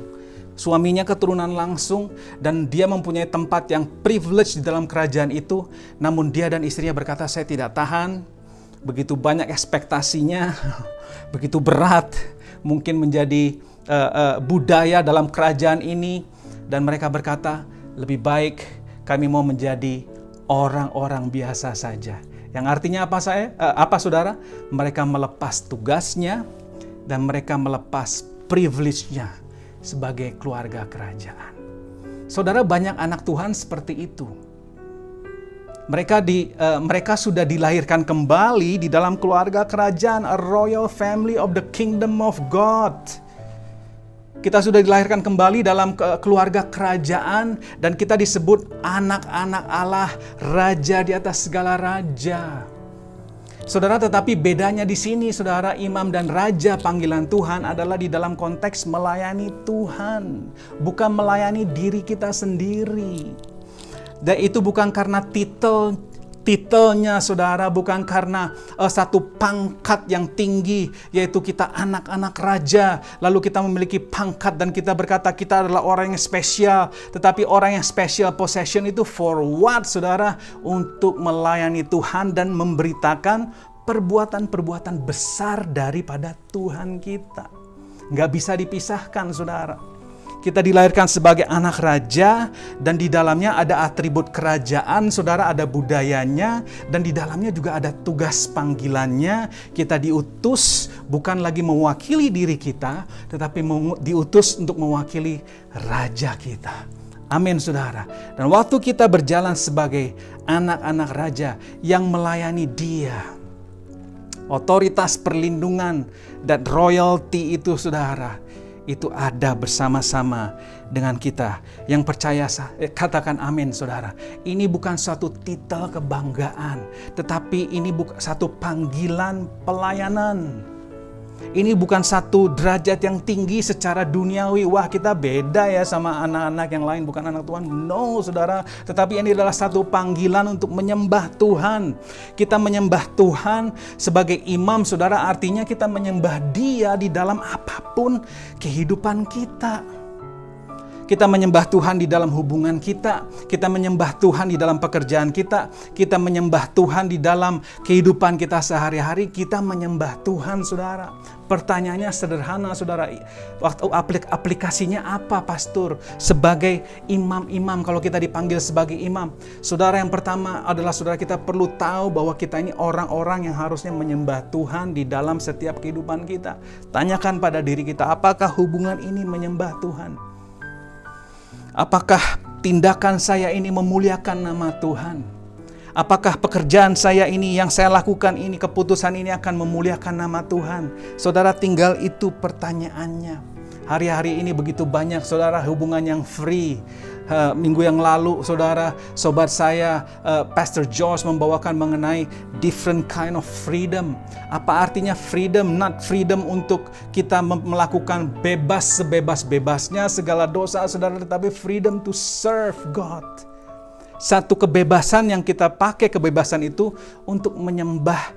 [SPEAKER 4] Suaminya keturunan langsung, dan dia mempunyai tempat yang privilege di dalam kerajaan itu. Namun dia dan istrinya berkata, saya tidak tahan. Begitu banyak ekspektasinya, begitu berat. Mungkin menjadi budaya dalam kerajaan ini. Dan mereka berkata, lebih baik kami mau menjadi orang-orang biasa saja. Yang artinya apa saudara? Mereka melepas tugasnya dan mereka melepas privilege-nya sebagai keluarga kerajaan. Saudara, banyak anak Tuhan seperti itu. Mereka sudah dilahirkan kembali di dalam keluarga kerajaan, a royal family of the kingdom of God. Kita sudah dilahirkan kembali dalam keluarga kerajaan dan kita disebut anak-anak Allah, raja di atas segala raja. Saudara, tetapi bedanya di sini, saudara, imam dan raja panggilan Tuhan adalah di dalam konteks melayani Tuhan, bukan melayani diri kita sendiri. Dan itu bukan karena titelnya, saudara, bukan karena satu pangkat yang tinggi, yaitu kita anak-anak raja, lalu kita memiliki pangkat dan kita berkata kita adalah orang yang spesial. Tetapi orang yang special possession itu for what, saudara? Untuk melayani Tuhan dan memberitakan perbuatan-perbuatan besar daripada Tuhan kita. Nggak bisa dipisahkan, saudara. Kita dilahirkan sebagai anak raja dan di dalamnya ada atribut kerajaan, saudara, ada budayanya dan di dalamnya juga ada tugas panggilannya. Kita diutus bukan lagi mewakili diri kita, tetapi diutus untuk mewakili raja kita. Amin, saudara. Dan waktu kita berjalan sebagai anak-anak raja yang melayani Dia, otoritas perlindungan dan royalty itu, saudara, itu ada bersama-sama dengan kita. Yang percaya, katakan amin, saudara. Ini bukan suatu titel kebanggaan, tetapi ini satu panggilan pelayanan. Ini bukan satu derajat yang tinggi secara duniawi. Wah, kita beda ya sama anak-anak yang lain, bukan anak Tuhan. No, saudara. Tetapi ini adalah satu panggilan untuk menyembah Tuhan. Kita menyembah Tuhan sebagai imam, saudara. Artinya kita menyembah Dia di dalam apapun kehidupan kita. Kita menyembah Tuhan di dalam hubungan kita. Kita menyembah Tuhan di dalam pekerjaan kita. Kita menyembah Tuhan di dalam kehidupan kita sehari-hari. Kita menyembah Tuhan, saudara. Pertanyaannya sederhana, saudara. Waktu aplikasinya apa, pastor? Sebagai imam-imam, kalau kita dipanggil sebagai imam. Saudara, yang pertama adalah saudara, kita perlu tahu bahwa kita ini orang-orang yang harusnya menyembah Tuhan di dalam setiap kehidupan kita. Tanyakan pada diri kita, apakah hubungan ini menyembah Tuhan? Apakah tindakan saya ini memuliakan nama Tuhan? Apakah pekerjaan saya ini, yang saya lakukan ini, keputusan ini akan memuliakan nama Tuhan? Saudara, tinggal itu pertanyaannya. Hari-hari ini begitu banyak, saudara, hubungan yang free. Minggu yang lalu, saudara, sobat saya, Pastor Josh membawakan mengenai different kind of freedom. Apa artinya freedom? Not freedom untuk kita melakukan bebas sebebas-bebasnya segala dosa, saudara, tetapi freedom to serve God. Satu kebebasan yang kita pakai, kebebasan itu untuk menyembah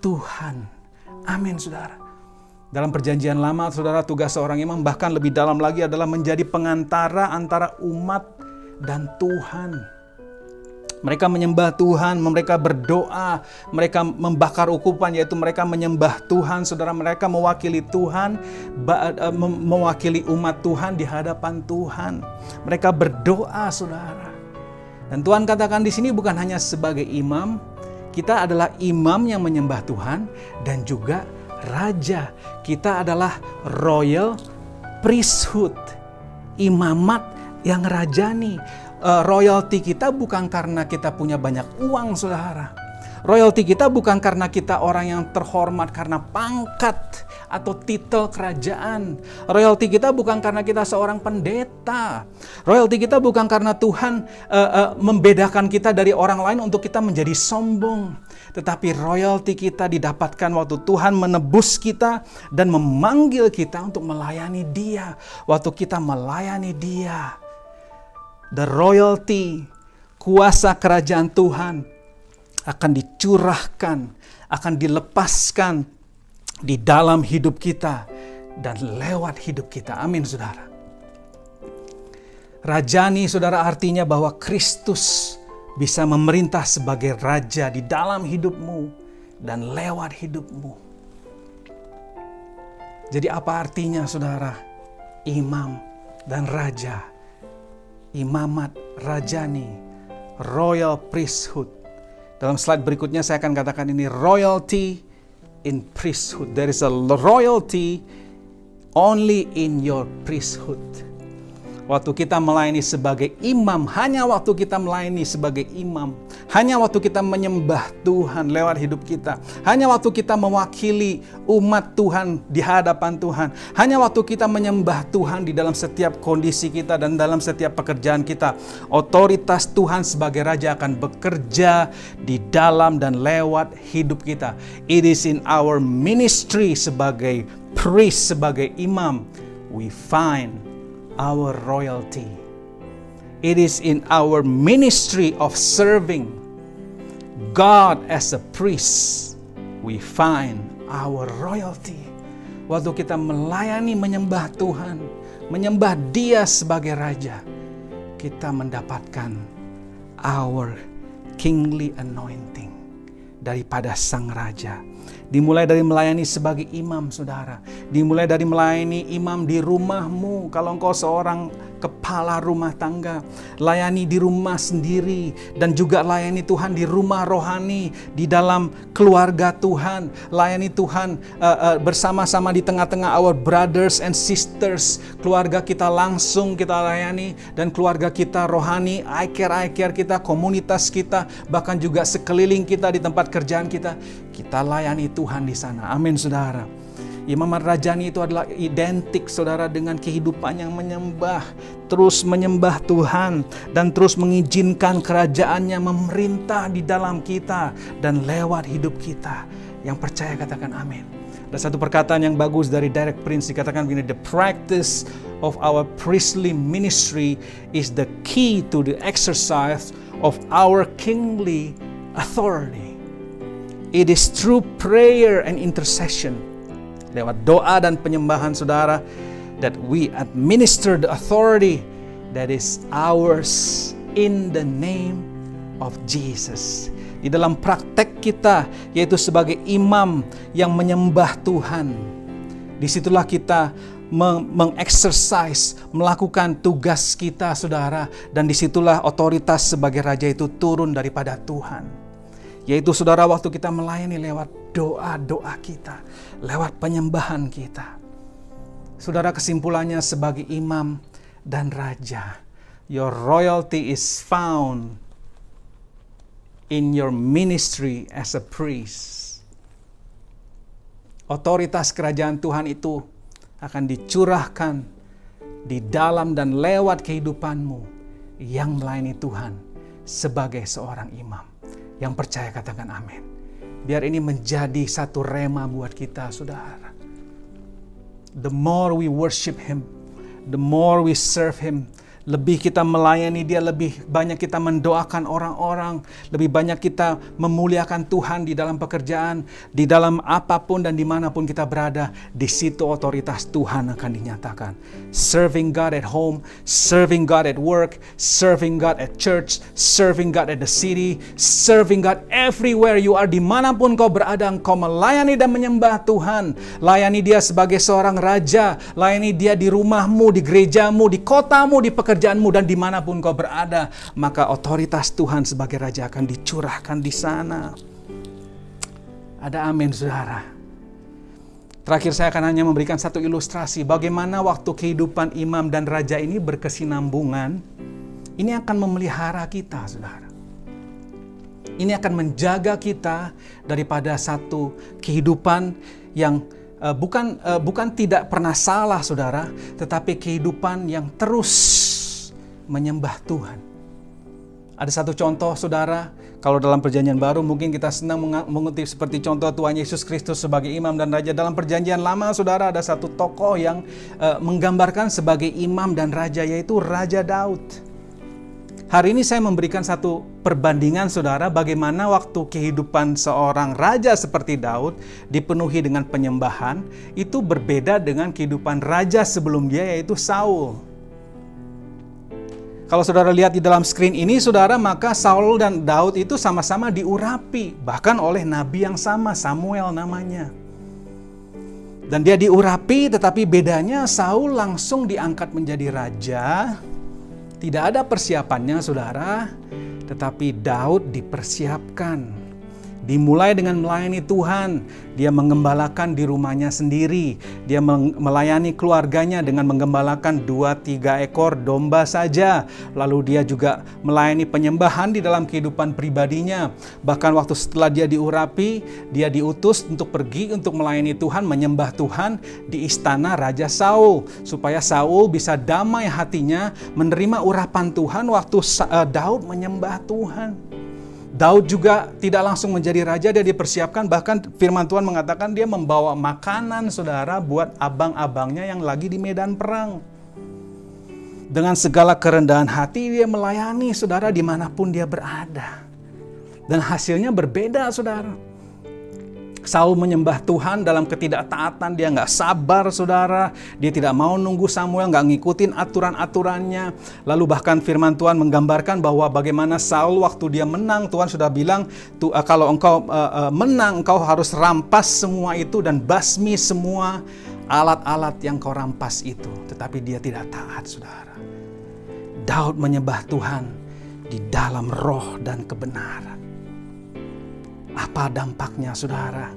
[SPEAKER 4] Tuhan. Amin, saudara. Dalam perjanjian lama, saudara, tugas seorang imam bahkan lebih dalam lagi adalah menjadi pengantara antara umat dan Tuhan. Mereka menyembah Tuhan, mereka berdoa, mereka membakar ukupan, yaitu mereka menyembah Tuhan, saudara. Mereka mewakili Tuhan, mewakili umat Tuhan di hadapan Tuhan. Mereka berdoa, saudara. Dan Tuhan katakan di sini bukan hanya sebagai imam, kita adalah imam yang menyembah Tuhan dan juga raja. Kita adalah royal priesthood, imamat yang rajani. Royalty kita bukan karena kita punya banyak uang, saudara. Royalty kita bukan karena kita orang yang terhormat karena pangkat atau titel kerajaan. Royalty kita bukan karena kita seorang pendeta. Royalty kita bukan karena Tuhan membedakan kita dari orang lain untuk kita menjadi sombong. Tetapi royalty kita didapatkan waktu Tuhan menebus kita dan memanggil kita untuk melayani Dia. Waktu kita melayani Dia, the royalty kuasa kerajaan Tuhan akan dicurahkan, akan dilepaskan di dalam hidup kita dan lewat hidup kita. Amin, saudara. Rajani, saudara, artinya bahwa Kristus bisa memerintah sebagai raja di dalam hidupmu dan lewat hidupmu. Jadi apa artinya, saudara? Imam dan raja. Imamat, rajani, royal priesthood. Dalam slide berikutnya saya akan katakan ini, royalty in priesthood. There is a royalty only in your priesthood. Waktu kita melayani sebagai imam, hanya waktu kita melayani sebagai imam, hanya waktu kita menyembah Tuhan lewat hidup kita, hanya waktu kita mewakili umat Tuhan di hadapan Tuhan, hanya waktu kita menyembah Tuhan di dalam setiap kondisi kita dan dalam setiap pekerjaan kita, otoritas Tuhan sebagai raja akan bekerja di dalam dan lewat hidup kita. It is in our ministry sebagai priest, sebagai imam, we find our royalty. It is in our ministry of serving God as a priest we find our royalty. Waktu kita melayani, menyembah Tuhan, menyembah Dia sebagai Raja, kita mendapatkan our kingly anointing daripada Sang Raja. Dimulai dari melayani sebagai imam, saudara. Dimulai dari melayani imam di rumahmu. Kalau engkau seorang kepala rumah tangga, layani di rumah sendiri. Dan juga layani Tuhan di rumah rohani, di dalam keluarga Tuhan. Layani Tuhan bersama-sama di tengah-tengah our brothers and sisters. Keluarga kita langsung kita layani. Dan keluarga kita rohani, I-care kita, komunitas kita, bahkan juga sekeliling kita di tempat kerjaan kita. Kita layani Tuhan di sana. Amin, saudara. Imamat rajani itu adalah identik, saudara, dengan kehidupan yang menyembah, terus menyembah Tuhan dan terus mengizinkan kerajaannya memerintah di dalam kita dan lewat hidup kita. Yang percaya katakan amin. Ada satu perkataan yang bagus dari Derek Prince, dikatakan begini, the practice of our priestly ministry is the key to the exercise of our kingly authority. It is through prayer and intercession, lewat doa dan penyembahan, saudara, that we administer the authority that is ours in the name of Jesus. Di dalam praktek kita, yaitu sebagai imam yang menyembah Tuhan, disitulah kita mengexercise, melakukan tugas kita, saudara, dan disitulah otoritas sebagai raja itu turun daripada Tuhan. Yaitu, saudara, waktu kita melayani lewat doa-doa kita, lewat penyembahan kita. Saudara, kesimpulannya sebagai imam dan raja, your royalty is found in your ministry as a priest. Otoritas kerajaan Tuhan itu akan dicurahkan di dalam dan lewat kehidupanmu yang melayani Tuhan sebagai seorang imam. Yang percaya katakan amin. Biar ini menjadi satu rema buat kita, saudara. The more we worship Him, the more we serve Him, lebih kita melayani Dia, lebih banyak kita mendoakan orang-orang, lebih banyak kita memuliakan Tuhan di dalam pekerjaan, di dalam apapun dan dimanapun kita berada, di situ otoritas Tuhan akan dinyatakan. Serving God at home, serving God at work, serving God at church, serving God at the city, serving God everywhere you are, dimanapun kau berada, engkau melayani dan menyembah Tuhan. Layani Dia sebagai seorang raja, layani Dia di rumahmu, di gerejamu, di kotamu, di pekerjaanmu, dan dimanapun kau berada, maka otoritas Tuhan sebagai raja akan dicurahkan di sana. Ada amin, saudara. Terakhir saya akan hanya memberikan satu ilustrasi bagaimana waktu kehidupan imam dan raja ini berkesinambungan. Ini akan memelihara kita, saudara. Ini akan menjaga kita daripada satu kehidupan yang bukan tidak pernah salah, saudara, tetapi kehidupan yang terus menyembah Tuhan. Ada satu contoh, saudara, kalau dalam perjanjian baru mungkin kita senang mengutip seperti contoh Tuhan Yesus Kristus sebagai imam dan raja. Dalam perjanjian lama, saudara, ada satu tokoh yang menggambarkan sebagai imam dan raja, yaitu Raja Daud. Hari ini saya memberikan satu perbandingan saudara, bagaimana waktu kehidupan seorang raja seperti Daud dipenuhi dengan penyembahan, itu berbeda dengan kehidupan raja sebelum dia, yaitu Saul. Kalau saudara lihat di dalam screen ini saudara, maka Saul dan Daud itu sama-sama diurapi, bahkan oleh nabi yang sama, Samuel namanya. Dan dia diurapi, tetapi bedanya Saul langsung diangkat menjadi raja. Tidak ada persiapannya saudara, tetapi Daud dipersiapkan. Dimulai dengan melayani Tuhan, dia menggembalakan di rumahnya sendiri. Dia melayani keluarganya dengan menggembalakan 2-3 ekor domba saja. Lalu dia juga melayani penyembahan di dalam kehidupan pribadinya. Bahkan waktu setelah dia diurapi, dia diutus untuk pergi untuk melayani Tuhan, menyembah Tuhan di istana Raja Saul. Supaya Saul bisa damai hatinya menerima urapan Tuhan waktu Daud menyembah Tuhan. Daud juga tidak langsung menjadi raja, dia dipersiapkan, bahkan firman Tuhan mengatakan dia membawa makanan saudara buat abang-abangnya yang lagi di medan perang. Dengan segala kerendahan hati dia melayani saudara dimanapun dia berada. Dan hasilnya berbeda saudara. Saul menyembah Tuhan dalam ketidaktaatan, dia nggak sabar saudara, dia tidak mau nunggu Samuel, nggak ngikutin aturan-aturannya. Lalu bahkan firman Tuhan menggambarkan bahwa bagaimana Saul waktu dia menang, Tuhan sudah bilang, kalau engkau menang, engkau harus rampas semua itu dan basmi semua alat-alat yang kau rampas itu. Tetapi dia tidak taat saudara. Daud menyembah Tuhan di dalam roh dan kebenaran. Apa dampaknya saudara?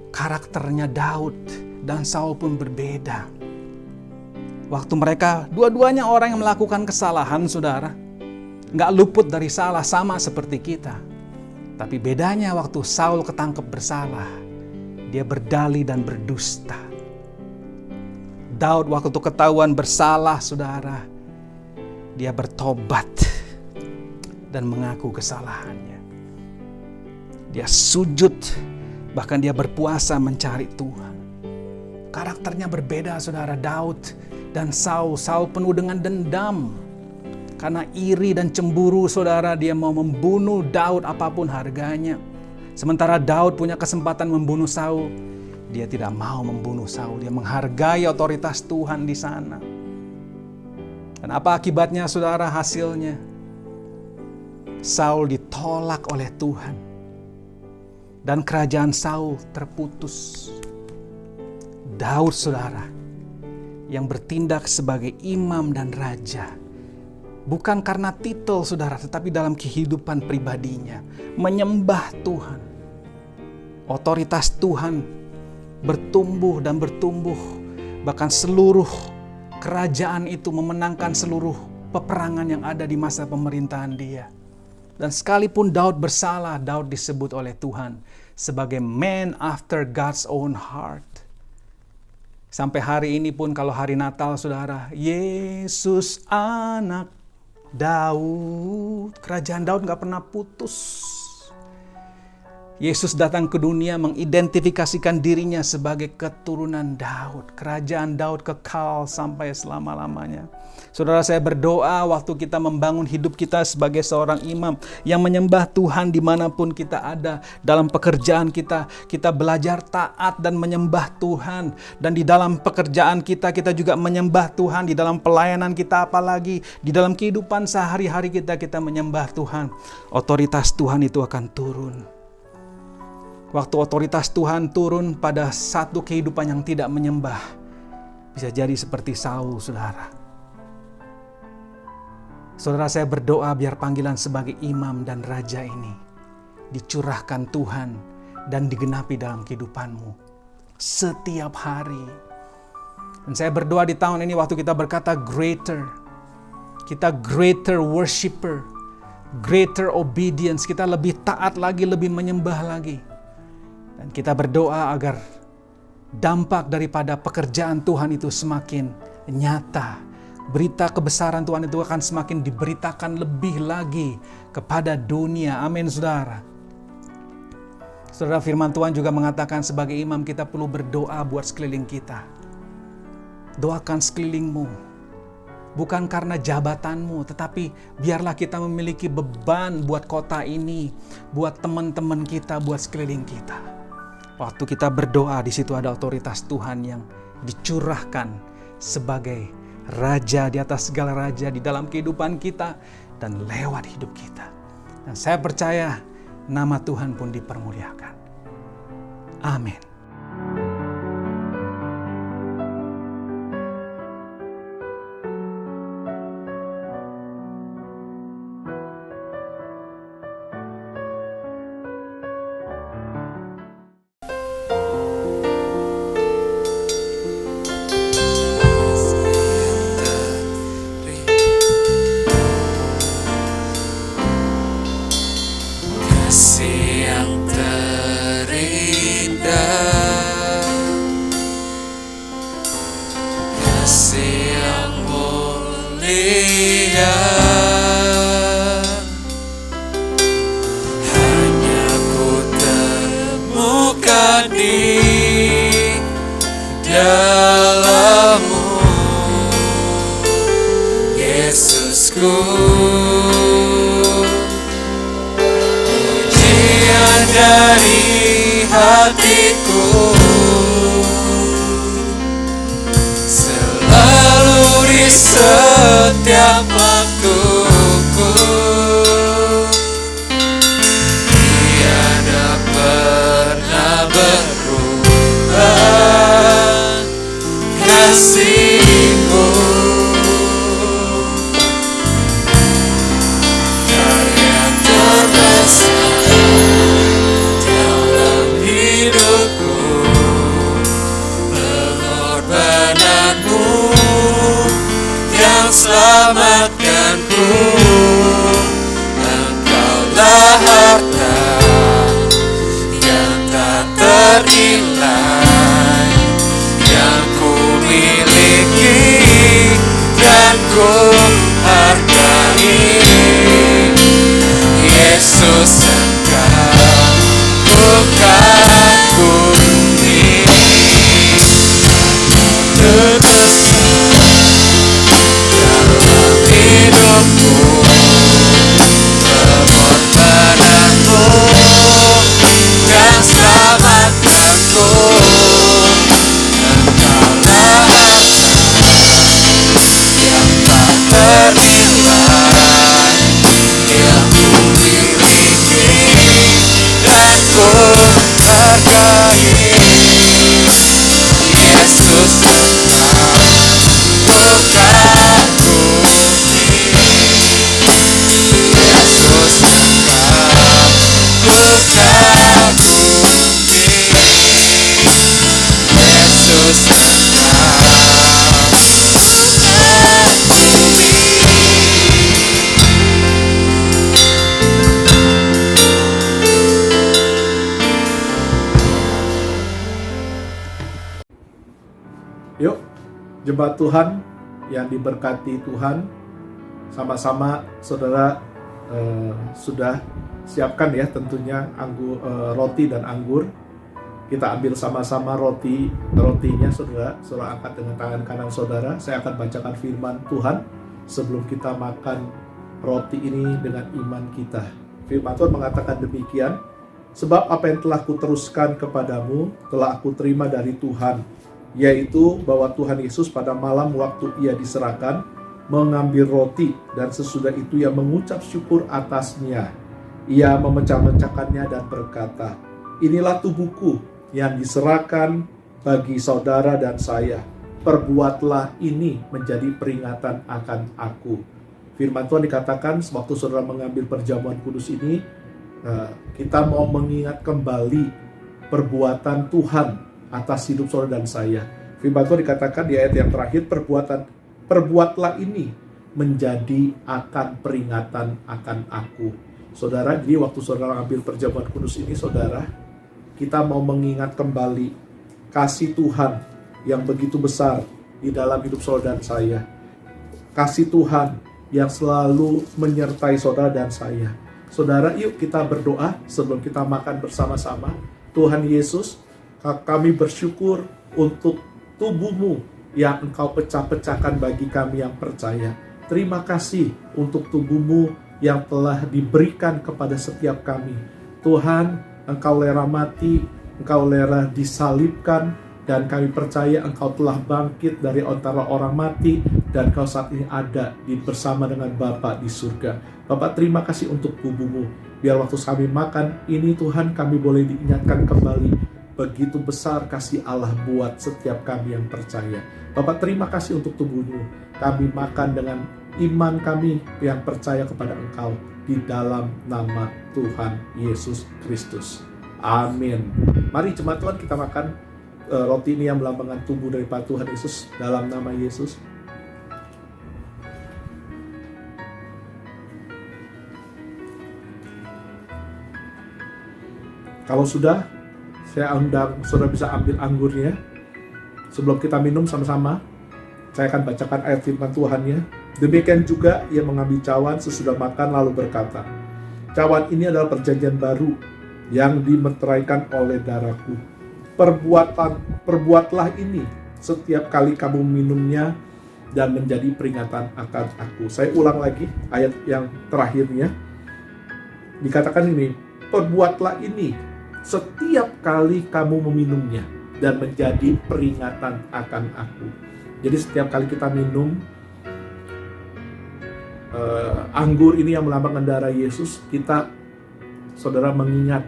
[SPEAKER 4] Karakternya Daud dan Saul pun berbeda. Waktu mereka dua-duanya orang yang melakukan kesalahan saudara, nggak luput dari salah, sama seperti kita. Tapi bedanya waktu Saul ketangkep bersalah, dia berdalih dan berdusta. Daud waktu itu ketahuan bersalah saudara, dia bertobat dan mengaku kesalahannya. Dia sujud, bahkan dia berpuasa mencari Tuhan. Karakternya berbeda saudara, Daud dan Saul. Saul penuh dengan dendam. Karena iri dan cemburu saudara, dia mau membunuh Daud apapun harganya. Sementara Daud punya kesempatan membunuh Saul, dia tidak mau membunuh Saul. Dia menghargai otoritas Tuhan di sana. Dan apa akibatnya saudara, hasilnya? Saul ditolak oleh Tuhan. Dan kerajaan Saul terputus. Daud saudara, yang bertindak sebagai imam dan raja, bukan karena titel saudara, tetapi dalam kehidupan pribadinya, menyembah Tuhan. Otoritas Tuhan bertumbuh dan bertumbuh, bahkan seluruh kerajaan itu memenangkan seluruh peperangan yang ada di masa pemerintahan dia. Dan sekalipun Daud bersalah, Daud disebut oleh Tuhan sebagai man after God's own heart. Sampai hari ini pun kalau hari Natal saudara, Yesus anak Daud, kerajaan Daud gak pernah putus. Yesus datang ke dunia mengidentifikasikan dirinya sebagai keturunan Daud. Kerajaan Daud kekal sampai selama-lamanya. Saudara, saya berdoa waktu kita membangun hidup kita sebagai seorang imam yang menyembah Tuhan dimanapun kita ada. Dalam pekerjaan kita, kita belajar taat dan menyembah Tuhan. Dan di dalam pekerjaan kita, kita juga menyembah Tuhan. Di dalam pelayanan kita apalagi, di dalam kehidupan sehari-hari kita, kita menyembah Tuhan. Otoritas Tuhan itu akan turun. Waktu otoritas Tuhan turun pada satu kehidupan yang tidak menyembah, bisa jadi seperti Saul, saudara. Saudara, saya berdoa biar panggilan sebagai imam dan raja ini dicurahkan Tuhan dan digenapi dalam kehidupanmu setiap hari. Dan saya berdoa di tahun ini waktu kita berkata greater, kita greater worshiper, greater obedience, kita lebih taat lagi, lebih menyembah lagi. Dan kita berdoa agar dampak daripada pekerjaan Tuhan itu semakin nyata. Berita kebesaran Tuhan itu akan semakin diberitakan lebih lagi kepada dunia. Amin saudara. Saudara, firman Tuhan juga mengatakan sebagai imam kita perlu berdoa buat sekeliling kita. Doakan sekelilingmu. bukan karena jabatanmu, tetapi biarlah kita memiliki beban buat kota ini, buat teman-teman kita, buat sekeliling kita. Waktu kita berdoa, di situ ada otoritas Tuhan yang dicurahkan sebagai raja di atas segala raja di dalam kehidupan kita dan lewat hidup kita. Dan saya percaya nama Tuhan pun dipermuliakan. Amin.
[SPEAKER 3] Kasih yang terindah, kasih yang mulia, hanya ku temukan di dalam-Mu, Yesusku. Dari hatiku selalu di setiap waktuku, tiada pernah berubah kasih-Mu. Karya terbesar hidupku, pengorbananmu yang selamatkanku. Engkaulah harta yang tak ternilai yang ku miliki dan ku hargai. Yesus, Engkau bukan bumi terbesar dalam hidupku, pengorbananmu yang selamatkanku. Engkaulah harta yang tak ternilai yang ku miliki dan ku hargai. Yesus, Engkau bukan bumi. Yesus, Engkau bukan bumi. Yesus, Engkau bukan bumi.
[SPEAKER 5] Yuk, jemaat Tuhan yang diberkati Tuhan, sama-sama saudara sudah siapkan ya tentunya roti dan anggur. Kita ambil sama-sama rotinya saudara angkat dengan tangan kanan saudara. Saya akan bacakan firman Tuhan sebelum kita makan roti ini dengan iman kita. Firman Tuhan mengatakan demikian, sebab apa yang telah kuteruskan kepadamu telah aku terima dari Tuhan, yaitu bahwa Tuhan Yesus pada malam waktu ia diserahkan mengambil roti, dan sesudah itu ia mengucap syukur atasnya. Ia memecah-mecahkannya dan berkata, inilah tubuhku yang diserahkan bagi saudara dan saya. Perbuatlah ini menjadi peringatan akan aku. Firman Tuhan dikatakan sewaktu saudara mengambil perjamuan kudus ini, kita mau mengingat kembali perbuatan Tuhan atas hidup saudara dan saya. Firman Tuhan dikatakan di ayat yang terakhir, perbuatlah ini menjadi akan peringatan akan aku. Saudara, jadi waktu saudara ambil perjamuan kudus ini, saudara, kita mau mengingat kembali kasih Tuhan yang begitu besar di dalam hidup saudara dan saya. Kasih Tuhan yang selalu menyertai saudara dan saya. Saudara, yuk kita berdoa sebelum kita makan bersama-sama. Tuhan Yesus, kami bersyukur untuk tubuh-Mu yang Engkau pecah-pecahkan bagi kami yang percaya. Terima kasih untuk tubuh-Mu yang telah diberikan kepada setiap kami. Tuhan, Engkau rela mati, Engkau rela disalibkan, dan kami percaya Engkau telah bangkit dari antara orang mati, dan Engkau saat ini ada bersama dengan Bapa di surga. Bapak, terima kasih untuk tubuh-Mu. Biar waktu kami makan ini, Tuhan, kami boleh diingatkan kembali begitu besar kasih Allah buat setiap kami yang percaya. Bapak, terima kasih untuk tubuh-Mu. Kami makan dengan iman kami yang percaya kepada Engkau di dalam nama Tuhan Yesus Kristus. Amin. Mari jemaat Tuhan, kita makan roti ini yang melambangkan tubuh daripada Tuhan Yesus dalam nama Yesus. Kalau sudah, saya undang saudara bisa ambil anggurnya. Sebelum kita minum sama-sama, saya akan bacakan ayat firman Tuhan-nya. Demikian juga ia mengambil cawan sesudah makan lalu berkata, "Cawan ini adalah perjanjian baru yang dimeteraikan oleh darahku. Perbuatlah ini setiap kali kamu minumnya dan menjadi peringatan akan aku." Saya ulang lagi ayat yang terakhirnya. Dikatakan ini, perbuatlah ini setiap kali kamu meminumnya dan menjadi peringatan akan aku. Jadi setiap kali kita minum anggur ini yang melambangkan darah Yesus, kita, saudara, mengingat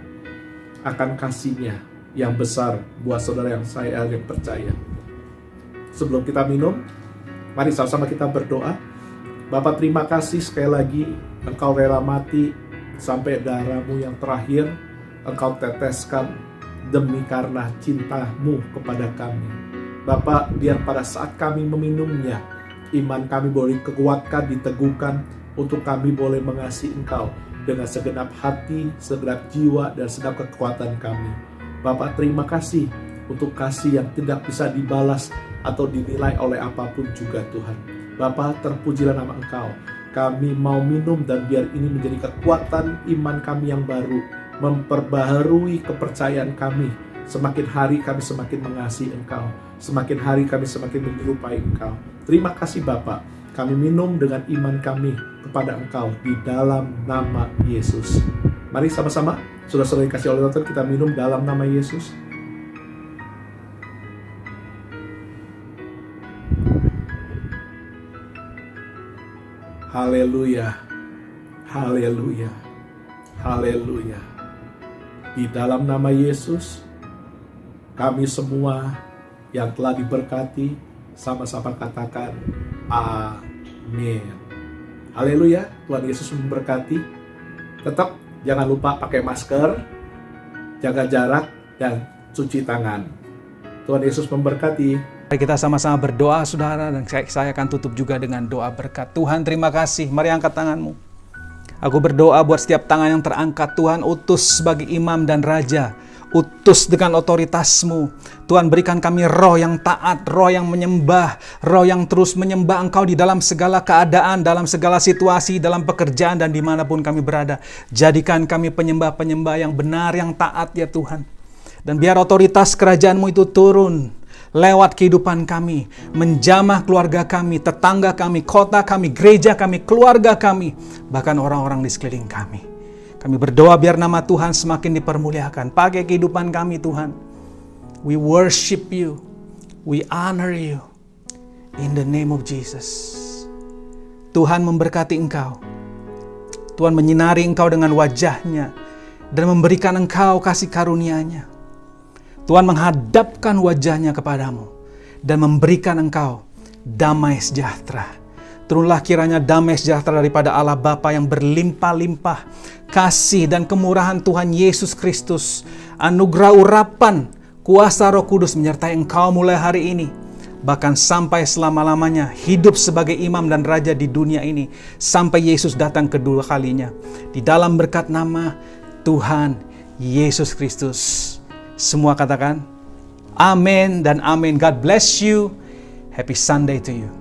[SPEAKER 5] akan kasih-Nya yang besar buat saudara yang percaya. Sebelum kita minum, mari sama-sama kita berdoa. Bapa, terima kasih sekali lagi Engkau rela mati sampai darah-Mu yang terakhir Engkau teteskan demi karena cinta-Mu kepada kami. Bapa, biar pada saat kami meminumnya, iman kami boleh dikuatkan, diteguhkan, untuk kami boleh mengasihi Engkau dengan segenap hati, segenap jiwa, dan segenap kekuatan kami. Bapak, terima kasih untuk kasih yang tidak bisa dibalas atau dinilai oleh apapun juga Tuhan. Bapak, terpujilah nama Engkau. Kami mau minum dan biar ini menjadi kekuatan iman kami yang baru, memperbaharui kepercayaan kami. Semakin hari kami semakin mengasihi Engkau, semakin hari kami semakin menyerupai Engkau. Terima kasih Bapak, kami minum dengan iman kami kepada Engkau di dalam nama Yesus. Mari sama-sama, saudara-saudara yang dikasihi oleh Tuhan, kita minum dalam nama Yesus. Haleluya, haleluya, haleluya. Di dalam nama Yesus, kami semua yang telah diberkati, sama-sama katakan amin. Haleluya, Tuhan Yesus memberkati. Tetap jangan lupa pakai masker, jaga jarak, dan cuci tangan. Tuhan Yesus memberkati.
[SPEAKER 4] Mari kita sama-sama berdoa, saudara, dan saya akan tutup juga dengan doa berkat. Tuhan, terima kasih. Mari angkat tanganmu. Aku berdoa buat setiap tangan yang terangkat. Tuhan, utus sebagai imam dan raja. Utus dengan otoritas-Mu. Tuhan, berikan kami roh yang taat, roh yang menyembah, roh yang terus menyembah Engkau di dalam segala keadaan, dalam segala situasi, dalam pekerjaan, dan dimanapun kami berada. Jadikan kami penyembah-penyembah yang benar, yang taat ya Tuhan. Dan biar otoritas kerajaan-Mu itu turun lewat kehidupan kami, menjamah keluarga kami, tetangga kami, kota kami, gereja kami, keluarga kami, bahkan orang-orang di sekeliling kami. Kami berdoa biar nama Tuhan semakin dipermuliakan. Pakai kehidupan kami Tuhan. We worship You. We honor You. In the name of Jesus. Tuhan memberkati engkau. Tuhan menyinari engkau dengan wajah-Nya dan memberikan engkau kasih karunia-Nya. Tuhan menghadapkan wajah-Nya kepadamu dan memberikan engkau damai sejahtera. Turunlah kiranya damai sejahtera daripada Allah Bapa yang berlimpah-limpah, kasih dan kemurahan Tuhan Yesus Kristus, anugerah urapan, kuasa Roh Kudus menyertai engkau mulai hari ini, bahkan sampai selama-lamanya hidup sebagai imam dan raja di dunia ini, sampai Yesus datang kedua kalinya. Di dalam berkat nama Tuhan Yesus Kristus. Semua katakan amin dan amin. God bless you. Happy Sunday to you.